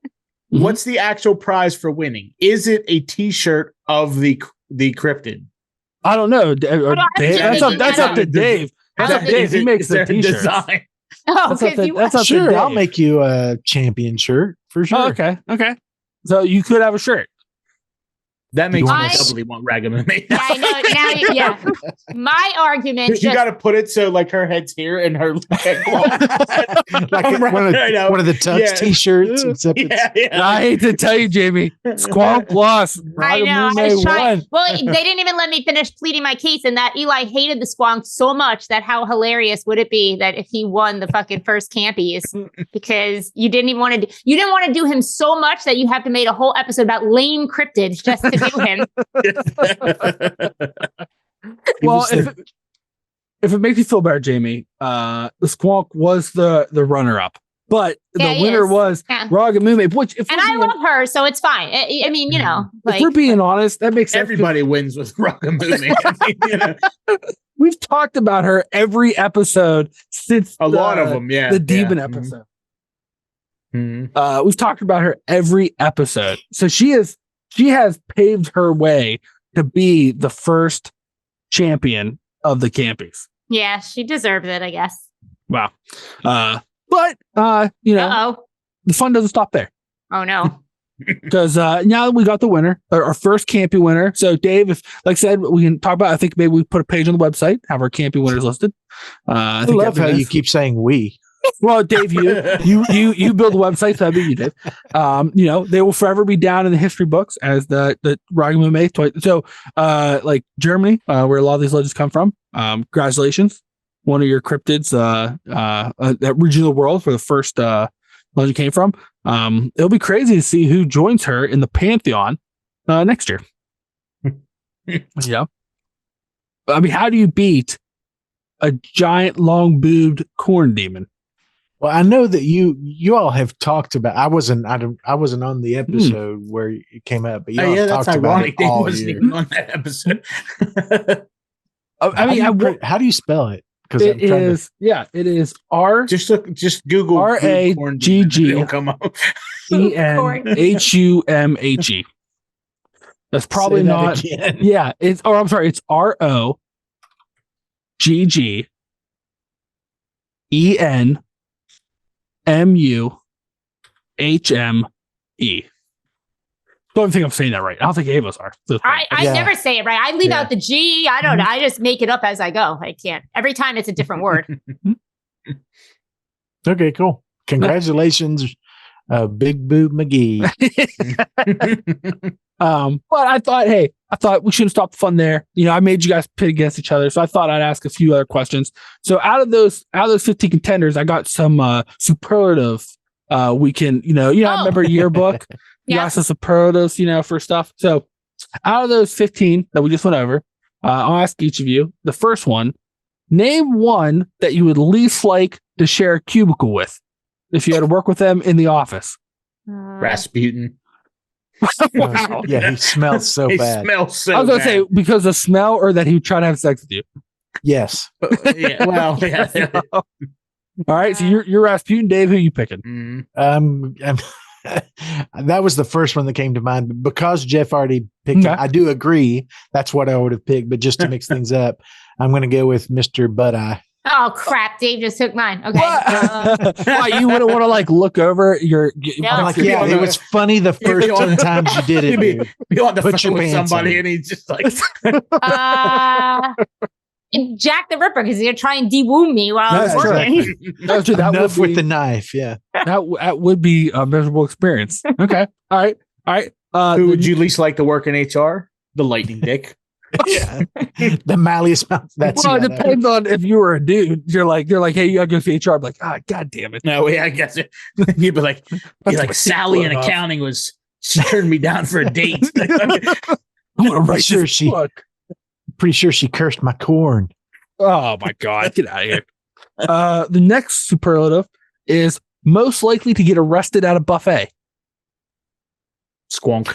Mhm. What's the actual prize for winning? Is it a T-shirt of the cryptid? I don't know. on, Dave, that's up to Dave. That's up to Dave. He makes the t-shirts. design. Oh, That's up because to, you that's up to Sure, I'll Dave. make you a champion shirt for sure. Oh, okay. So you could have a shirt. That makes me I- doubly want Ragamuffin. Yeah, I know. Now, yeah. My argument. You got to put it so like her head's here and her head Like one of the Tux t-shirts, except I hate to tell you, Jamie, Squonk lost. I know. I Ragamuffin was trying. won. Well, they didn't even let me finish pleading my case, and that Eli hated the Squonk so much that how hilarious would it be that if he won the fucking first Campies because you didn't want to do him so much that you have to make a whole episode about lame cryptids just to do him. Well, if it makes you feel better, Jamie, the Squonk was the runner-up, but Yeah, the he winner is. was Yeah. Ragamuffin. Which, if And we're I being, love her, so it's fine. I mean, you know, if we're being honest, that makes sense. Everybody wins with Ragamuffin. We've talked about her every episode since A lot of them, yeah. the demon yeah. episode. Mhm. We've talked about her every episode, so she has paved her way to be the first champion of the Campies. Yeah, she deserves it, I guess. Wow. But you know, Uh-oh. the fun doesn't stop there. Oh, no. Because now that we got the winner, our first Campy winner. So, Dave, if like I said, we can talk about. I think maybe we put a page on the website, have our Campy winners listed. I I think love that'd how be you nice. keep saying we. Well, Dave, you build the website, so I mean you did. You know, they will forever be down in the history books as the Ragamuffin toy. So, like Germany, where a lot of these legends come from. Congratulations, one of your cryptids, that region of the world where the first legend came from. It'll be crazy to see who joins her in the pantheon next year. Yeah, I mean, how do you beat a giant, long-boobed corn demon? Well, I know that you all have talked about. I wasn't on the episode where it came up, but you all yeah, have that's talked about ironic. it Dave all wasn't year. even on that episode. I mean, how do you spell it? Because it is R just Google R-A-G-G. It'll come up. ENHUMHE. That's probably Say that not. again. Yeah, it's. Oh, I'm sorry. It's ROGGENMUHME. Don't think I'm saying that right. I don't think any of us are. I Yeah. never say it right. I leave Yeah. out the G. I don't know. I just make it up as I go. I can't. Every time it's a different word. Okay, cool. Congratulations, Big Boo McGee. But I thought we shouldn't stop the fun there. You know, I made you guys pit against each other, so I thought I'd ask a few other questions. So out of those 15 contenders, I got some superlative. We can, I remember yearbook. You Yeah. got some superlatives, for stuff. So out of those 15 that we just went over, I'll ask each of you the first one. Name one that you would least like to share a cubicle with if you had to work with them in the office. Rasputin. Wow. Yeah, he smells so He bad. smells so I was going to bad. say because of smell or that he would try to have sex with you. Yes. Yeah, well, yeah. All right. So you're Rasputin, Dave. Who you picking? Mm. That was the first one that came to mind. But because Jeff already picked it, Okay. I do agree that's what I would have picked. But just to mix things up, I'm going to go with Mr. Butt Eye. Oh crap! Dave just took mine. Okay. Why you wouldn't want to look over your? No. I'm like, You'd be yeah, on it the- was funny the you'd be first on 10 times you did it. You'd be- Dude. Be on the Put phone your with pants somebody, on. and he's just like, Jack the Ripper because he's gonna try and de-wound me while I was That's working. That would Enough be, with the knife. Yeah. that would be a miserable experience. Okay. All right. "Who would you least like to work in HR? The lightning dick." Yeah. The malleus mouth. That's Well, it yeah, depends on if you were a dude. You're like, hey, you gotta go to HR. I'm like, god damn it. No, yeah, I guess it. You'd be like, That's Sally in enough. accounting she turned me down for a date. I'm gonna write Sure this she- book. pretty sure she cursed my corn. Oh my god, get out of here. The next superlative is most likely to get arrested at a buffet. Squonk.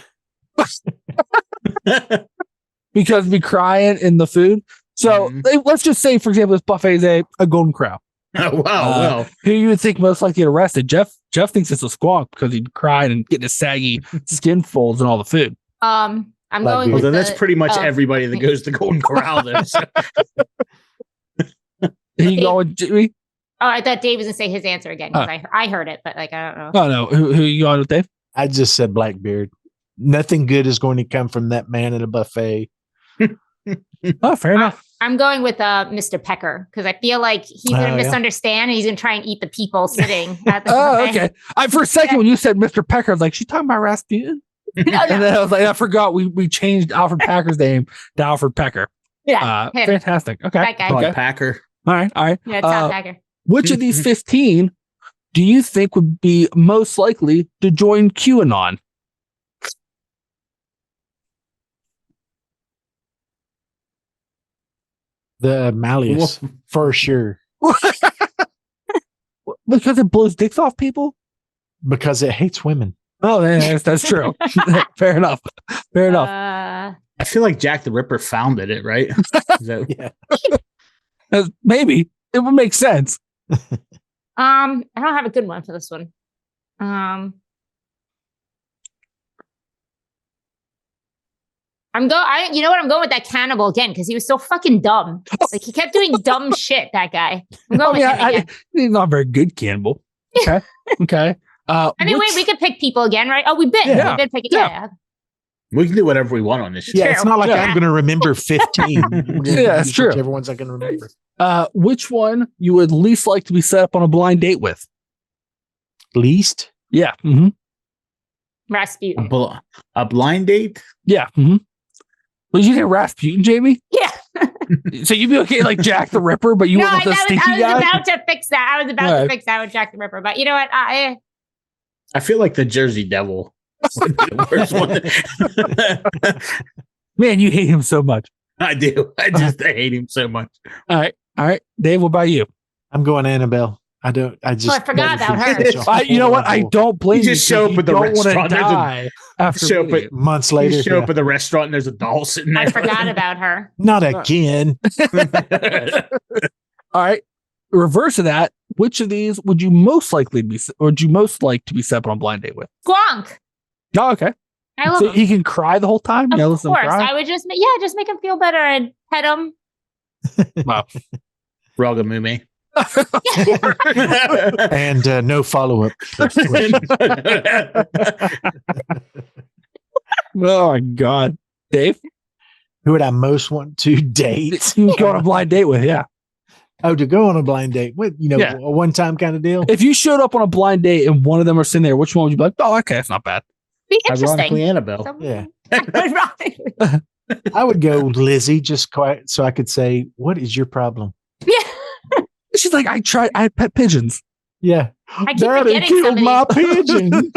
Because be crying in the food. So let's just say, for example, this buffet is a golden crow. Oh, wow, well. Who you would think most likely to get arrested? Jeff thinks it's a squonk because he'd cry and get his saggy skin folds and all the food. I'm Like, going Well, with then that's the- pretty much oh. everybody that goes to Golden Corral. Then, so. You going, Jimmy? Oh, I thought Dave was gonna say his answer again because I heard it, but like I don't know. Oh no, who you going with, Dave? I just said Blackbeard. nothing good is going to come from that man at a buffet. Oh, fair enough. I'm going with Mr. Pecker because I feel like he's going to misunderstand and he's going to try and eat the people sitting at the buffet. Okay. For a second, when you said Mr. Pecker, I was like, she talking about Rasputin? No. And then I was like, I forgot we changed Alfred Packer's name to Alfred Pecker. Yeah. Fantastic. Okay. That guy. Todd Packer. All right. Yeah, Todd Packer. Which of these 15 do you think would be most likely to join QAnon? The Malleus, for sure. Because it blows dicks off people? Because it hates women. Oh, that's true. Fair enough. I feel like Jack the Ripper founded it, right? Yeah. Maybe. It would make sense. I don't have a good one for this one. I'm going with that cannibal again because he was so fucking dumb. Like he kept doing dumb shit. That guy. I'm going with him again. He's not a very good cannibal. Okay. Okay. We could pick people again, right? Oh, we've been picking. Yeah. We can do whatever we want on this. Yeah, it's not like I'm going to remember 15. It's true. Whichever ones I can remember. Which one you would least like to be set up on a blind date with? Least? Yeah. Mm-hmm. Rasputin. A blind date? Yeah. Mm-hmm. Would you say Rasputin, Jamie? Yeah. So you'd be okay like Jack the Ripper, but you went with the stinky guy? I was about to fix that. I was about to fix that with Jack the Ripper. But you know what? I feel like the Jersey Devil. The worst one. Man, you hate him so much. I do. I hate him so much. All right. Dave, what about you? I'm going Annabelle. I forgot about her. You know what? I don't blame you. Just show up at the restaurant. After months later. You show up at the restaurant and there's a doll sitting there. I forgot about her. Not again. All right. Reverse of that. Which of these would you most likely be, or would you most like to be set up on a blind date with? Squonk. Oh, okay. I love him. He can cry the whole time. Of course, I would just make him feel better and pet him. Wow. Ragamumi. And no follow-up. Oh my God. Dave? Who would I most want to date? Go on a blind date with, yeah. Oh, to go on a blind date with, a one-time kind of deal? If you showed up on a blind date and one of them are sitting there, which one would you be like, oh, okay, that's not bad? Be interesting. Ironically, Annabelle. Yeah. I would go Lizzie, just quiet, so I could say, what is your problem? Yeah. She's like, I had pet pigeons. Yeah. I keep Daddy forgetting killed my pigeon.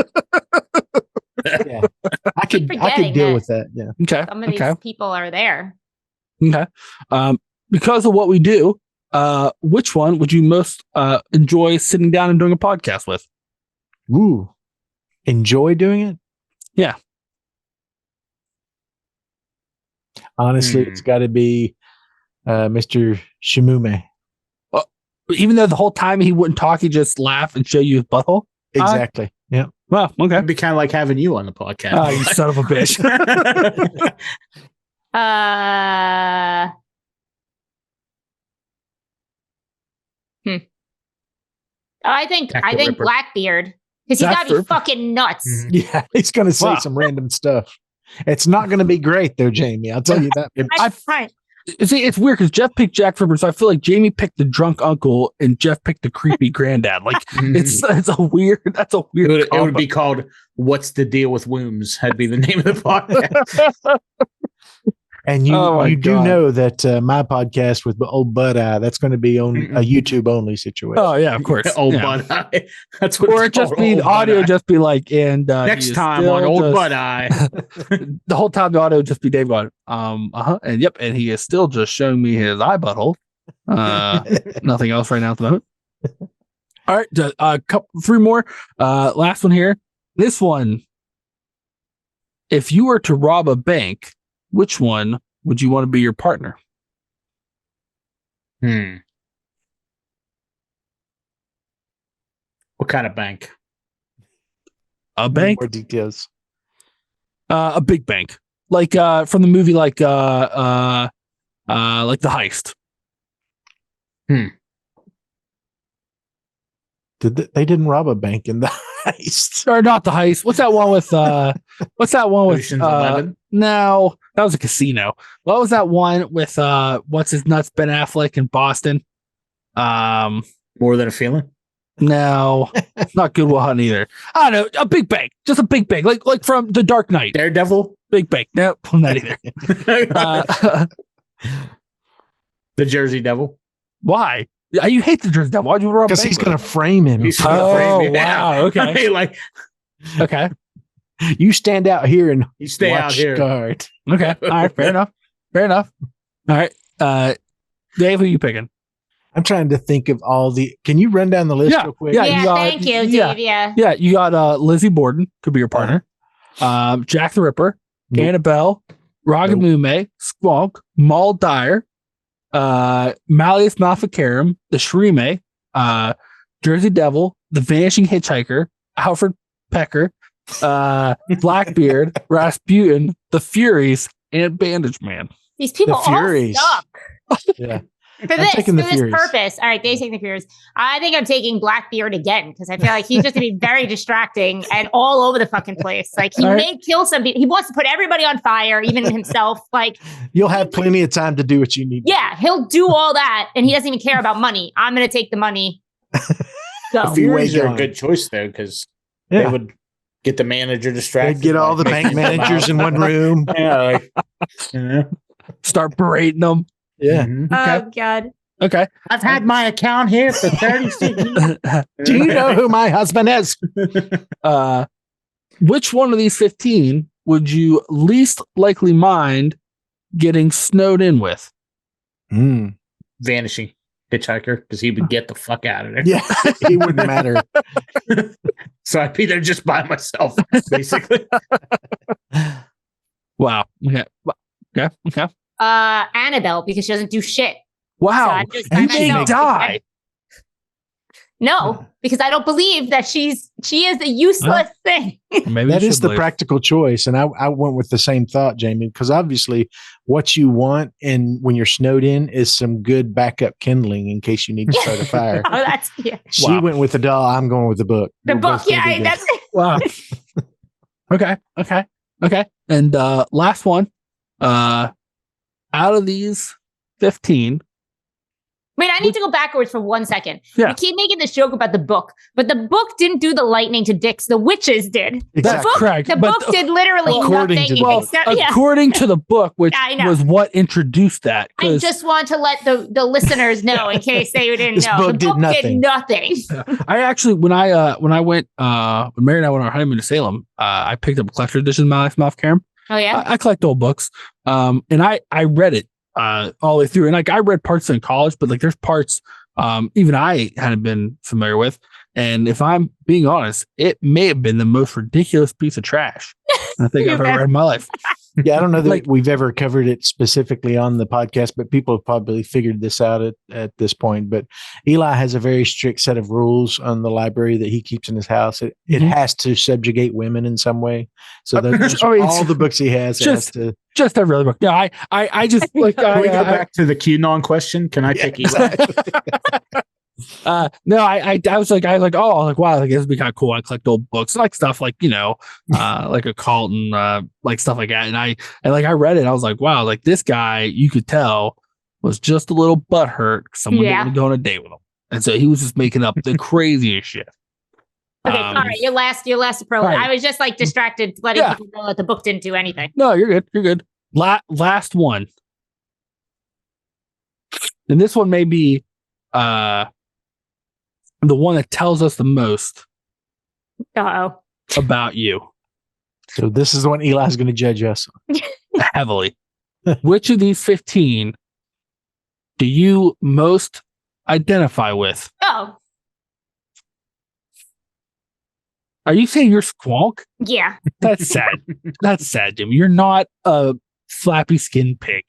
Yeah. I could deal with that. Yeah. Okay. Some of these people are there. Okay. Because of what we do, which one would you most enjoy sitting down and doing a podcast with? Ooh. Enjoy doing it? Yeah. Honestly, it's got to be Mr. Shimume. Even though the whole time he wouldn't talk, he'd just laugh and show you his butthole? Exactly. Yeah. Well, okay. It'd be kind of like having you on the podcast. Oh, you son of a bitch. I think Blackbeard, because he's got to be fucking nuts. Mm-hmm. Yeah, he's going to say some random stuff. It's not going to be great, though, Jamie. I'll tell you that. See, it's weird because Jeff picked Jack Ripper, so I feel like Jamie picked the drunk uncle and Jeff picked the creepy granddad. Like it's a weird. That's a weird. It would be called "What's the Deal with Wombs?" That'd be the name of the podcast. And you do know that my podcast with the old Bud Eye, that's going to be on a YouTube only situation. Oh yeah, of course. Old Bud Eye. That's what. Or it just be the audio, just be like, and next time on Old Bud Eye. The whole time the audio would just be Dave going, and yep, and he is still just showing me his eye butthole. Nothing else right now at the moment. All right, three more. Last one here. This one. If you were to rob a bank, which one would you want to be your partner? What kind of bank? A bank? More details. A big bank. Like from the movie like The Heist. They didn't rob a bank in The heist. Or not the heist. What's that one with Ocean's 11? No, that was a casino. What was that one with what's his nuts, Ben Affleck in Boston? More Than a Feeling? No, not Good Will Hunt either. I don't know, a big bank. Just a big bank. Like from The Dark Knight. Daredevil? Big bank. Nope, not either. The Jersey Devil? Why? You hate the Jersey Devil. Why'd you rob? Because he's going to frame him. He's gonna frame me. Wow. Okay. Like, Okay. You stand out here and you stay watch out here. guard. Okay. All right. Fair enough. Fair enough. All right. Dave, who you picking? I'm trying to think of all the. Can you run down the list real quick? Yeah, Yeah, you got- thank you, yeah. Dave. Yeah. Yeah, you got Lizzie Borden, could be your partner. Jack the Ripper, Nope. Annabelle, Ragamume, Squonk, Maul Dyer, Malleus Maleficarum, the Shrime, Jersey Devil, the Vanishing Hitchhiker, Alfred Pecker, Blackbeard, Rasputin, the Furies, and Bandage Man. These people all Furies. suck. Yeah. For I'm this, taking the for this Furies. purpose. All right, Dave's taking the Furies. I think I'm taking Blackbeard again because I feel like he's just gonna be very distracting and all over the fucking place. Like he All right. may kill some people. He wants to put everybody on fire, even himself. Like, You'll have plenty of time to do what you need. yeah, he'll do all that, and he doesn't even care about money. I'm gonna take the money. Go. If you Furies wait are a on. good choice, though, because they Yeah. would get the manager distracted. They'd get all the like, bank making them managers in out. one room. Yeah, like, you know? Start berating them. Yeah. Mhm. Oh God. Okay. I've had my account here for 36 years. Do you know who my husband is? Which one of these 15 would you least likely mind getting snowed in with? Vanishing Hitchhiker, because he would get the fuck out of there. Yeah, he wouldn't matter. So I'd be there just by myself, basically. Wow. Okay. Okay. Okay. Annabelle, because she doesn't do shit. Wow. So You I'm may no. die. No, because I don't believe that she is a useless thing. Maybe That you is should the leave. practical choice. And I went with the same thought, Jamie, because obviously what you want and when you're snowed in is some good backup kindling in case you need to start a fire. Oh, that's yeah. She Wow. went with the doll. I'm going with the book. The We're book. both gonna Yeah, be good. that's Wow. Okay. Okay. Okay. And last one. Out of these 15, Wait, I need to go backwards for 1 second. Yeah. We keep making this joke about the book, but the book didn't do the lightning to dicks. The witches did. Exactly. That's book, correct. The but book did literally according nothing to the book. except, yeah. according to the book, which I know. was what introduced that. I 'cause just want to let the listeners know in case they didn't This know. book The did book nothing. did nothing. I actually, when I went, when Mary and I went on our honeymoon to Salem, I picked up a collector's edition of Malleus Maleficarum. Oh yeah. I collect old books. And I read it all the way through. And like I read parts in college, but like there's parts even I hadn't been familiar with. And if I'm being honest, it may have been the most ridiculous piece of trash I think I've ever read in my life. Yeah, I don't know that Like- we've ever covered it specifically on the podcast, but people have probably figured this out at this point. But Eli has a very strict set of rules on the library that he keeps in his house. It Mhm. has to subjugate women in some way. So those, I mean, all the books he has just- to. Just every other book. No, I just like Can we go I, back to the QAnon question? Can I take Eli? no, I was like, wow, like this would be kind of cool. I collect old books, like stuff like, like occult and like stuff like that. And I read it, and I was like, wow, like this guy, you could tell was just a little butthurt. Someone Yeah. didn't go on a date with him. And so he was just making up the craziest shit. Okay, all right. Your last pro. all right. I was just like distracted, letting Yeah. people know that the book didn't do anything. No, you're good. You're good. Last one. And this one may be the one that tells us the most Uh-oh. about you So this is the one Eli's going to judge us on. heavily. Which of these 15 do you most identify with? Oh, Are you saying you're Squonk? yeah. That's sad. That's sad, Jim. You're not a flappy skinned pig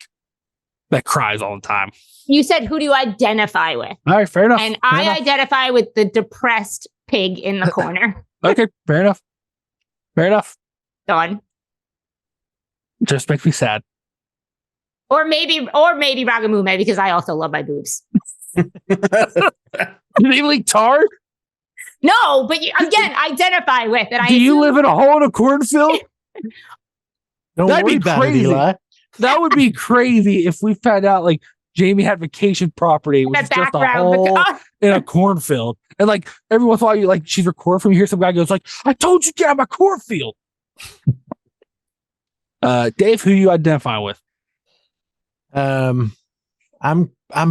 that cries all the time. You said, who do you identify with? All right, fair enough. And Fair I enough. identify with the depressed pig in the corner. Okay, fair enough. Fair enough. Done. Just makes me sad. Or maybe Ragamume, because I also love my boobs. You think like tar? No, but again, identify with it. Do you live in a hole in a cornfield? Don't That'd worry be about crazy. it, Eli. That would be crazy if we found out like Jaime had vacation property, which that is just a background? hole in a cornfield. And like every once in a while, you like she's recording from here. Some guy goes like, "I told you to get out of my cornfield." Dave, who you identify with? I'm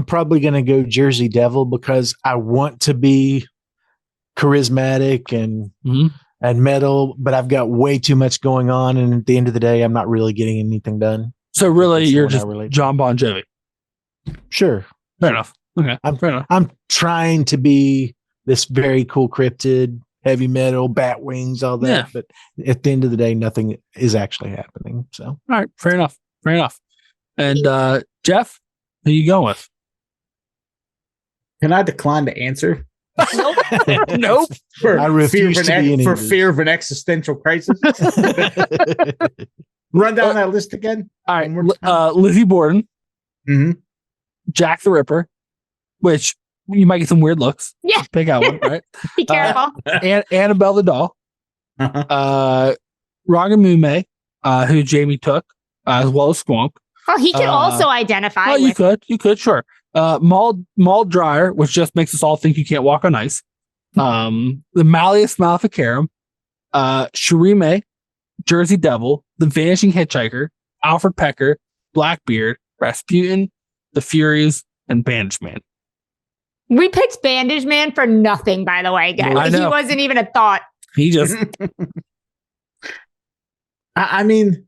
probably gonna go Jersey Devil because I want to be charismatic and metal, but I've got way too much going on, and at the end of the day, I'm not really getting anything done. So really, That's you're what I just relate to. John Bon Jovi. Sure. Fair enough. Okay, fair enough. I'm trying to be this very cool cryptid, heavy metal, bat wings, all that. Yeah. But at the end of the day, nothing is actually happening. So All right, fair enough. Fair enough. And Jeff, who you going with? Can I decline to answer? Nope. For I refuse to be for in fear of an existential crisis. Run down that list again. All right, One more time. Lizzie Borden, Mm-hmm. Jack the Ripper, which you might get some weird looks. Yeah. Pick out one, right? Be careful. Annabelle the doll, Ragamume, who Jaime took, as well as Squonk. Oh, he can also identify Oh, with. you could, sure. Mauled Dryer, which just makes us all think you can't walk on ice. The Malleus Maleficarum, Shirime, Jersey Devil, the Vanishing Hitchhiker, Alfred Pecker, Blackbeard, Rasputin, the Furies, and Bandage Man. We picked Bandage Man for nothing, by the way, guys. I know. He wasn't even a thought. He just I mean,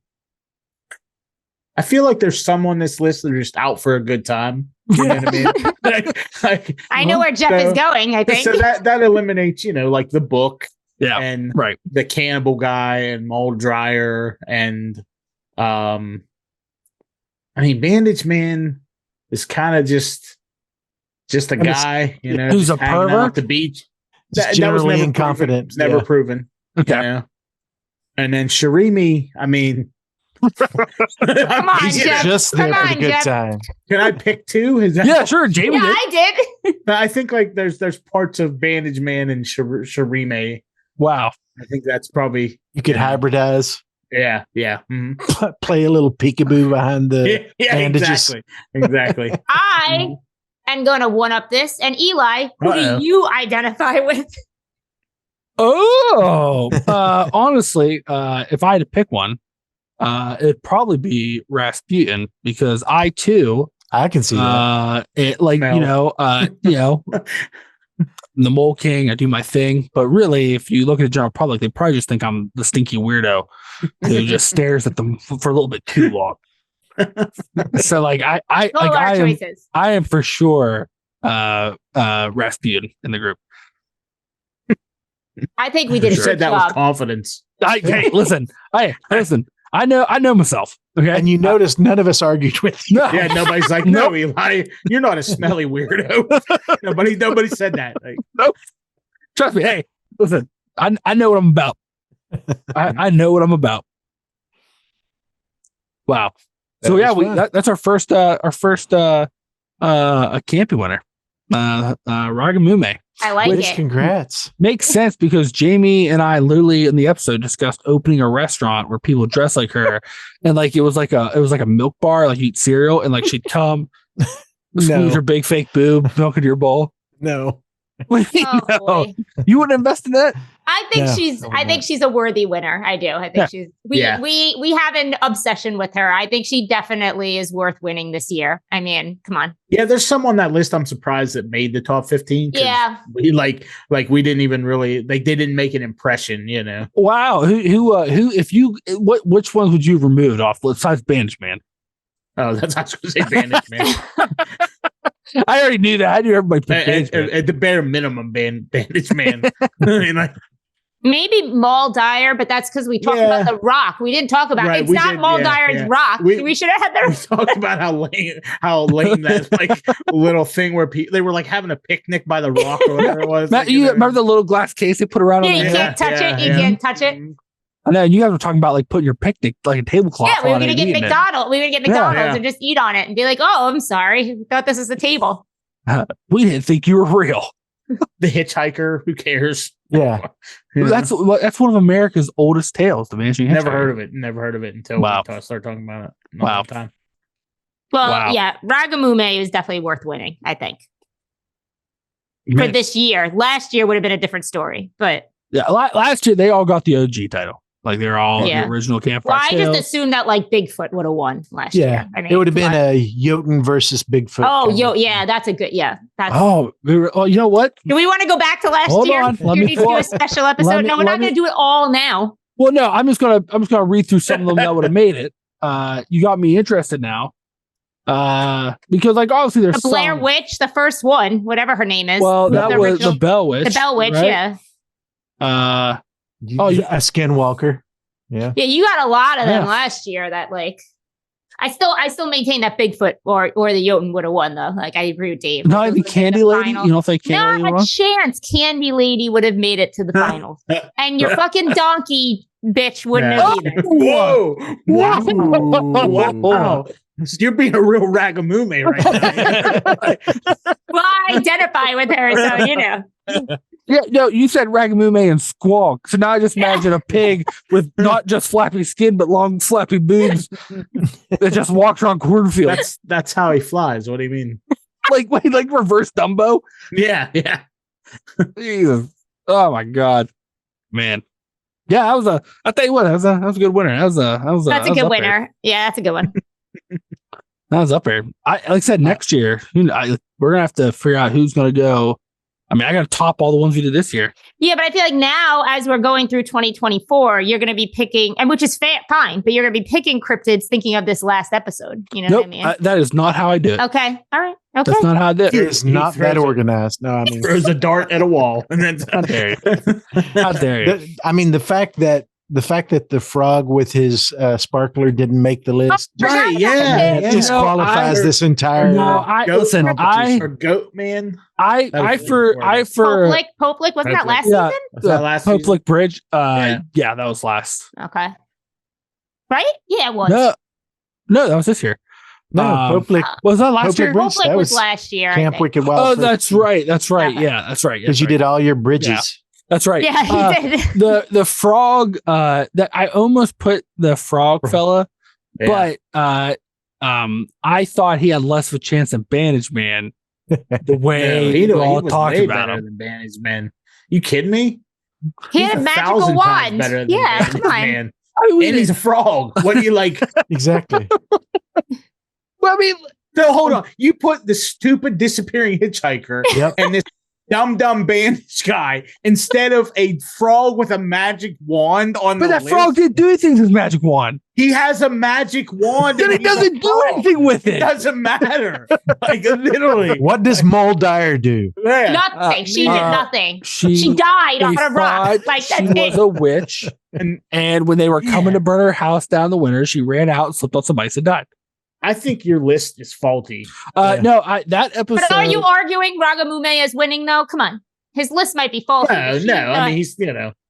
I feel like there's some on this list that are just out for a good time. You know what I mean? Like, I know where Jeff is going, I think. so that eliminates, like the book yeah, and right. the cannibal guy and Mold Dryer and I mean Bandage Man is kind of just a guy, who's just a hanging out pervert? at the beach. just That was generally never inconfident. Proven. Never Yeah. proven. Okay. And then Shirimi, I mean, Come on, Jeff. Just there Come for the on, good Jeff. time. Can I pick two? Is that Yeah, sure. Jaime Yeah, did. I did. I think like there's parts of Bandage Man and Shirime. Wow. I think that's probably You could hybridize, yeah. Mhm. play a little peekaboo behind the Yeah, bandages. exactly. I am going to one up this. And Eli, who Uh-oh. do you identify with? Oh, honestly, if I had to pick one, it'd probably be Rasputin because I too, I can see that. it like Smell. the Mole King. I do my thing, but really, if you look at the general public, they probably just think I'm the stinky weirdo who just stares at them for a little bit too long. So, like, All our choices. I am for sure Rasputin in the group. I think we did a You good said that job. with confidence. Hey, listen, I know myself. Okay, And you notice none of us argued with you. no, Yeah, nobody's like, no, Eli, you're not a smelly weirdo. Nobody said that. Like, trust me. Hey, listen, I know what I'm about. I know what I'm about. Wow. So That was fun. that's our first a Campy winner. Ragamume. I like Which, it. congrats. Makes sense because Jaime and I literally in the episode discussed opening a restaurant where people dress like her, and like it was like a milk bar, like you eat cereal, and like she'd come, squeeze her big fake boob, milk into your bowl. No. What do you mean, Oh, no? boy. You wouldn't invest in that? I think Yeah. I think she's a worthy winner. I do. I think Yeah. she's Yeah. we have an obsession with her. I think she definitely is worth winning this year. I mean, come on. yeah, there's some on that list. I'm surprised that made the top 15. 'Cause Yeah. we like we didn't even really they didn't make an impression. Wow. Who? If you which ones would you have removed off besides Bandage Man? Oh, that's I was going to say Bandage Man. I already knew that. I knew everybody picked Bandage Man. At the bare minimum, Bandage Man. I mean, like, Maybe Maul Dyer, but that's because we talked Yeah. about the Rock. We didn't talk about Right, it's we not did, Maul yeah, Dyer, it's yeah. Rock. We- We should have had we the talked about how lame that like little thing where they were like having a picnic by the rock or whatever it was. Matt, like, you remember the little glass case they put around Yeah, on you the can't touch it. You yeah. can't touch it. I know you guys were talking about like putting your picnic like a tablecloth Yeah, we were on it gonna and get eating it. McDonald's. We were gonna get Yeah. McDonald's Yeah. and just eat on it and be like, "Oh, I'm sorry, we thought this was a table." We didn't think you were real. The Hitchhiker. Who cares? Yeah. You know? That's one of America's oldest tales, The Vanishing Hitchhiker. Never heard of it. Never heard of it until Wow. we started talking about it. Wow. Time. Well, Wow. yeah, Ragamume is definitely worth winning, I think. For Man, this year. Last year would have been a different story, but yeah, last year they all got the OG title. Like they're all Yeah. the original Campfire well, I Tale. just assumed that like Bigfoot would have won last Yeah. year. I mean, It would have been come on. a Jotun versus Bigfoot. Oh, kind yo, of- yeah, that's a good. Yeah, that's. Oh, you know what? Do we want to go back to last Hold year? on, let You me need to do a pause. special episode. No, we're not going to do it all now. Well, no, I'm just gonna read through some of them that would have made it. You got me interested now. Because like obviously there's The Blair some, Witch, the first one, whatever her name is. well, the that was original- the Bell Witch. the Bell Witch. right? Yeah, Oh, yeah. A skinwalker. Yeah. yeah. You got a lot of them Yeah. last year. That like, I still maintain that Bigfoot or the Jotun would have won though. Like I agree with Dave. Not Those even would've been Candy the Lady. final. You don't think Candy Not Lady a won? chance. Candy Lady would have made it to the finals, and your fucking donkey bitch wouldn't Yeah. have either. Whoa! Wow! Wow. Wow! You're being a real ragamume right now. Well, I identify with her, so you know. Yeah, no, you said Ragamume and Squawk. So now I just imagine a pig with not just flappy skin, but long flappy boobs that just walks around cornfields. That's how he flies. What do you mean? like reverse Dumbo. Yeah, yeah. Jesus. Oh my God. Man. Yeah, I tell you what, that was a good winner. That's a good up winner. Yeah, that's a good one. There. That was up there. Like I said, next year, we're gonna have to figure out who's gonna go. I mean, I gotta top all the ones we did this year. Yeah, but I feel like now, as we're going through 2024, you're going to be picking, and which is fine, but you're going to be picking cryptids thinking of this last episode. You know Nope, what I mean? that is not how I do it. Okay. All right. Okay. That's not how I do it. It's He not throws that it. organized. No, I mean, Throws a dart at a wall, and then How dare you? How dare you? I mean, the fact that the frog with his sparkler didn't make the list Right, yeah, that yeah. disqualifies this entire. No, I Goat listen. competition or goat man. I for Poplick, wasn't that last Yeah. season? Was that last season? Poplick Bridge. Yeah. Yeah, that was last. Okay. Right? Yeah, it was. No, that was this year. No, Um, Poplick, Was that last Poplick year? Bridge. Poplick that was was last year. I Camp think. Wicked Wild. Oh, that's right. That's right. Okay. Yeah, that's right. Because you did all your bridges. That's right. Yeah, he did. The frog. That I almost put the frog fella, Yeah. but I thought he had less of a chance than Bandage Man. The way he we all was talked way about better him. than Bandage Man. You kidding me? He He's had a magical 1,000 times wand. better than Yeah, Bandage come on. Man. I mean, And he's a frog. What do you like? Exactly. I mean, No, hold on. You put the stupid disappearing hitchhiker Yep. and this dumb bandage guy instead of a frog with a magic wand on but the that list. frog didn't do anything with his magic wand. He has a magic wand. Then and it he's a doesn't do frog. anything with It it. doesn't matter. Like literally. What does Moldire do? Yeah. Nothing. She did nothing. She She died on they a rock. thought Like she that's was it. a witch, and when they were coming to burn her house down in the winter, she ran out and slipped on some ice and died. I think your list is faulty. Yeah. No, that episode. But are you arguing Ragamume is winning though? Come on. His list might be faulty. No, but no. I mean, he's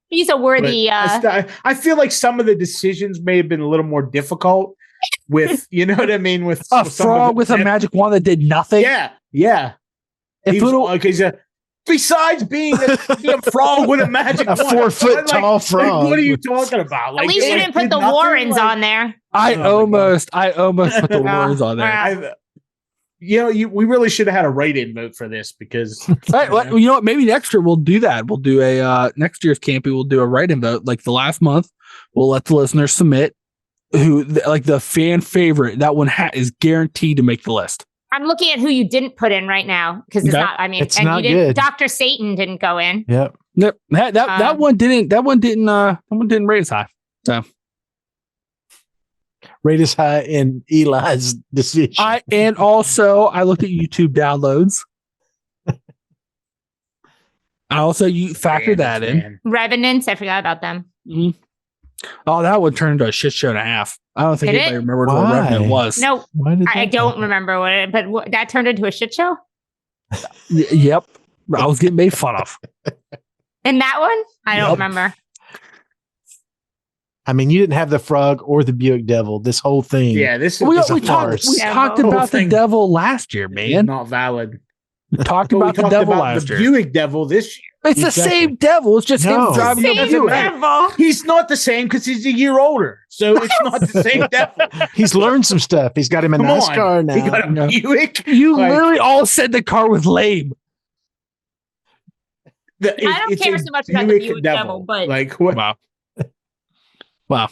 he's a worthy I feel like some of the decisions may have been a little more difficult with, you know what I mean? With a with some of frog the- with a magic wand that did nothing. Yeah, yeah. If He's, little, like, besides being a frog with a magic A wand, 4 foot like, tall frog. what are you talking about? At Like, least you it didn't put did the nothing, Warrens like- on there. I Oh my almost put the Yeah. words on there. Yeah. We really should have had a write-in vote for this because All right, well, you know what? Maybe next year we'll do that. We'll do a next year's Campy. We'll do a write-in vote like the last month. We'll let the listeners submit like the fan favorite. That one is guaranteed to make the list. I'm looking at who you didn't put in right now because it's Okay. not. I mean, It's and not you didn't. good. Dr. Satan didn't go in. Yep. Yep. That one didn't. That one didn't rate as high. So Rate as high in Eli's decision. and also I looked at YouTube downloads. I also you factor that in. Man. Revenants. I forgot about them. Mhm. Oh, that one turned into a shit show and a half. I don't think Did anybody it? remembered what Why? Revenant was. No, Why did I that don't happen? remember what it. But that turned into a shit show. Yep. I was getting made fun of. In that one, I don't Yep. remember. I mean, you didn't have the frog or the Buick Devil. This whole thing. Yeah, this is We It's a talked farce. we Yeah, talked the whole about the thing devil last year, man. not valid. We talked But we about the talked devil about last the year. Buick devil this year. It's the Exactly. same devil. It's just No. him driving a Same Buick. devil. He's not the same because he's a year older. So it's not the same devil. He's learned some stuff. He's got him a Come nice on. car now. He got a No. Buick. You Like- literally all said the car was lame. I don't It's care a so much about the Buick devil, but like what? Wow. Wow.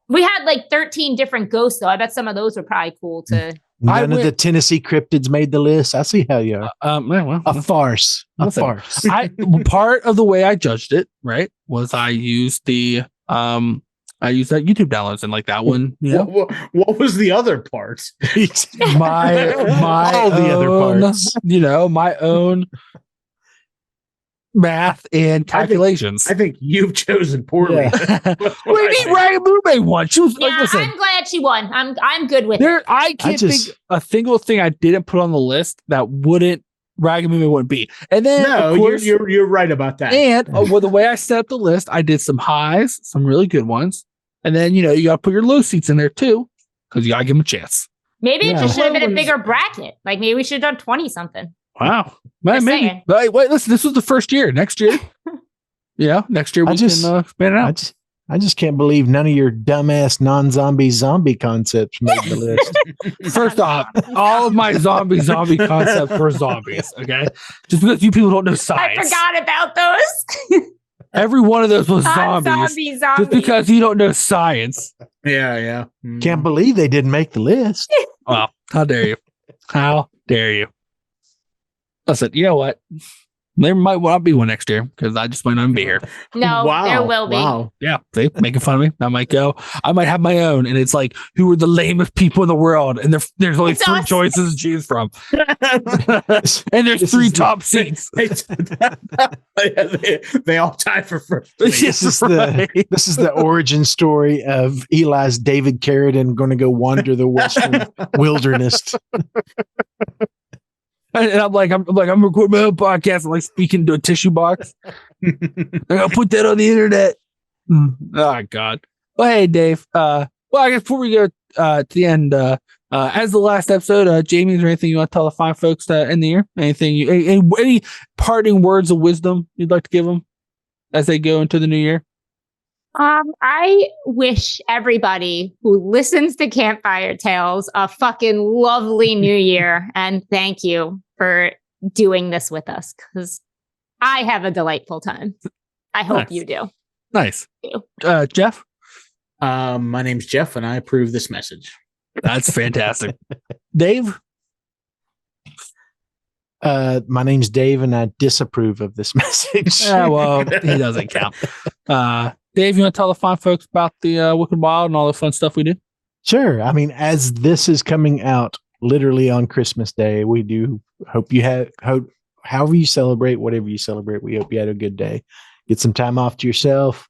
we had like 13 different ghosts, though. I bet some of those were probably cool to. I None of went- the Tennessee cryptids made the list. I see how you are. Well, A farce. A Listen, farce. part of the way I judged it, right, was I used that YouTube downloads and like that one, you know, What was the other part? my All the other own, parts. you know, my own math and calculations. I think you've chosen poorly. Yeah. That's what We I need think. Ragamume one. She was like, Yeah, listen, I'm glad she won. I'm good with it. there. I can't just- think a single thing I didn't put on the list that Ragamume wouldn't be. And then No, of course, you're right about that. and well, the way I set up the list, I did some highs, some really good ones, and then you got to put your low seats in there too, because you got to give them a chance. Maybe it Yeah. just should have been a Well, bigger bracket. Like maybe we should have done 20 something. Wow, Just maybe. saying. Wait, listen, this was the first year. Next year, next year we can expand it out. I just can't believe none of your dumbass zombie concepts made the list. First off, all of my zombie concepts were zombies. Okay, just because you people don't know I science, forgot about those. every one of those was zombies. Zombies. Just because you don't know science. Yeah. Can't believe they didn't make the list. Well, how dare you? How dare you? Listen, you know what? There might not be one next year because I just might not be here. No, there will be. Wow. Yeah, see, making fun of me. I might go. I might have my own, and it's like, who are the lamest people in the world? And there's only It's three us. choices to choose from, and there's This three is the- top seats. they all tie for first. place. Yes, This is right. This is the origin story of Eli's David Carradine going to go wander the western wilderness. And I'm recording my own podcast. I'm like speaking to a tissue box. I'm gonna put that on the internet. Oh God. Well, hey Dave. Well, I guess before we go to the end, as the last episode, Jaime, is there anything you want to tell the fine folks to end the year? Anything any parting words of wisdom you'd like to give them as they go into the new year? I wish everybody who listens to Campfire Tales a fucking lovely new year. And thank you for doing this with us because I have a delightful time. I hope Nice. you do. Nice. You. Jeff? My name's Jeff, and I approve this message. That's fantastic. Dave? My name's Dave, and I disapprove of this message. Well, he doesn't count. Dave, you want to tell the fine folks about the Wicked Wild and all the fun stuff we do? Sure. I mean, as this is coming out literally on Christmas Day, we do hope you however you celebrate, whatever you celebrate, we hope you had a good day. Get some time off to yourself.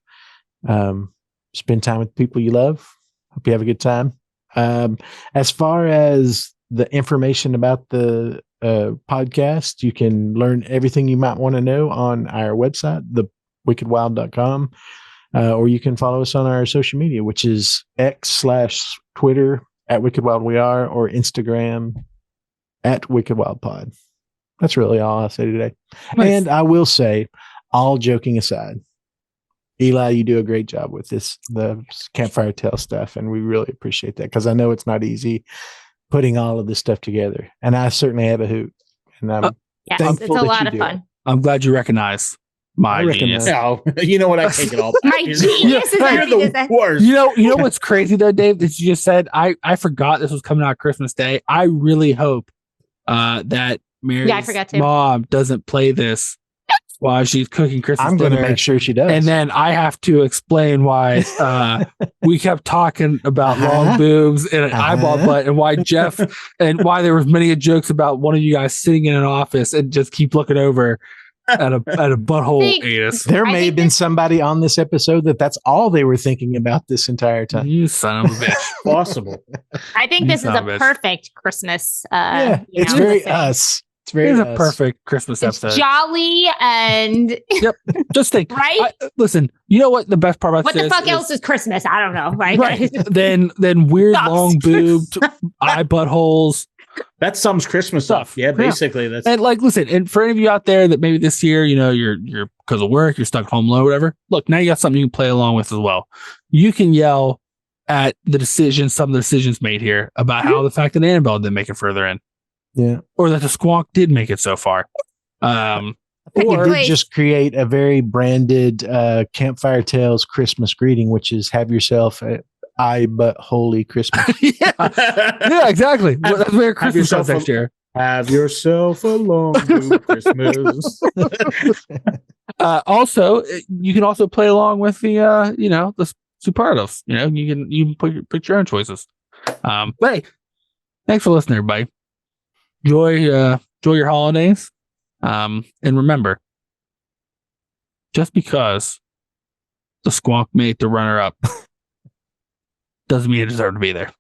Spend time with people you love. Hope you have a good time. As far as the information about the podcast, you can learn everything you might want to know on our website, thewickedwild.com. Or you can follow us on our social media, which is X/Twitter at WickedWildWeAre or Instagram at WickedWildPod. That's really all I'll say today. Nice. And I will say, all joking aside, Eli, you do a great job with the Campfire Tale stuff, and we really appreciate that because I know it's not easy putting all of this stuff together. And I certainly have a hoot, and I'm Yes, thankful it's a that lot you of do fun. I'm glad you recognize my I recognize- genius. No, you know what? I take it all back. My genius is You're already the decided. worst. You know what's crazy though, Dave? That you just said I forgot this was coming out Christmas Day. I really hope that Mary's forgot to. mom doesn't play this while she's cooking Christmas I'm going to dinner. make sure she does. And then I have to explain why we kept talking about long boobs and an eyeball butt, and why Jeff and why there was many jokes about one of you guys sitting in an office and just keep looking over at a butthole See, anus. There I may have think been this- somebody on this episode that's all they were thinking about this entire time. You son of a bitch. Possible. I think You this is son of a a bitch. perfect Christmas. Yeah, you it's know, very thing. us. It's very It's a us. perfect Christmas It's episode. jolly and Just think, right. listen, you know what the best part about What the this fuck is- else is Christmas? I don't know. Right. Right. then weird Sucks. long boobed eye buttholes That's some Christmas stuff. Yeah, basically. That's and like, listen, and for any of you out there that maybe this year, you're because of work, you're stuck home alone, whatever. Look, now you got something you can play along with as well. You can yell at some of the decisions made here about how the fact that Annabelle didn't make it further in. Yeah. Or that the Squonk did make it so far. I think it did just create a very branded Campfire Tales Christmas greeting, which is have yourself but holy Christmas. yeah, exactly. That's Merry Christmas next year. Have yourself a long good Christmas. Also, you can also play along with the the superlatives. You can put your own choices. But hey, thanks for listening, everybody. Enjoy your holidays. And remember, just because the Squonk made the runner up doesn't mean it deserved to be there.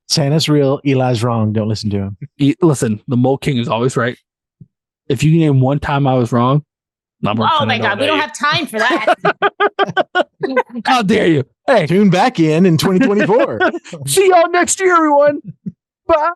Santa's real, Eli's wrong. Don't listen to him. Listen, the Mole King is always right. If you can name one time I was wrong, oh my God, we don't have time for that. How dare you? Hey, tune back in 2024. See y'all next year, everyone. Bye.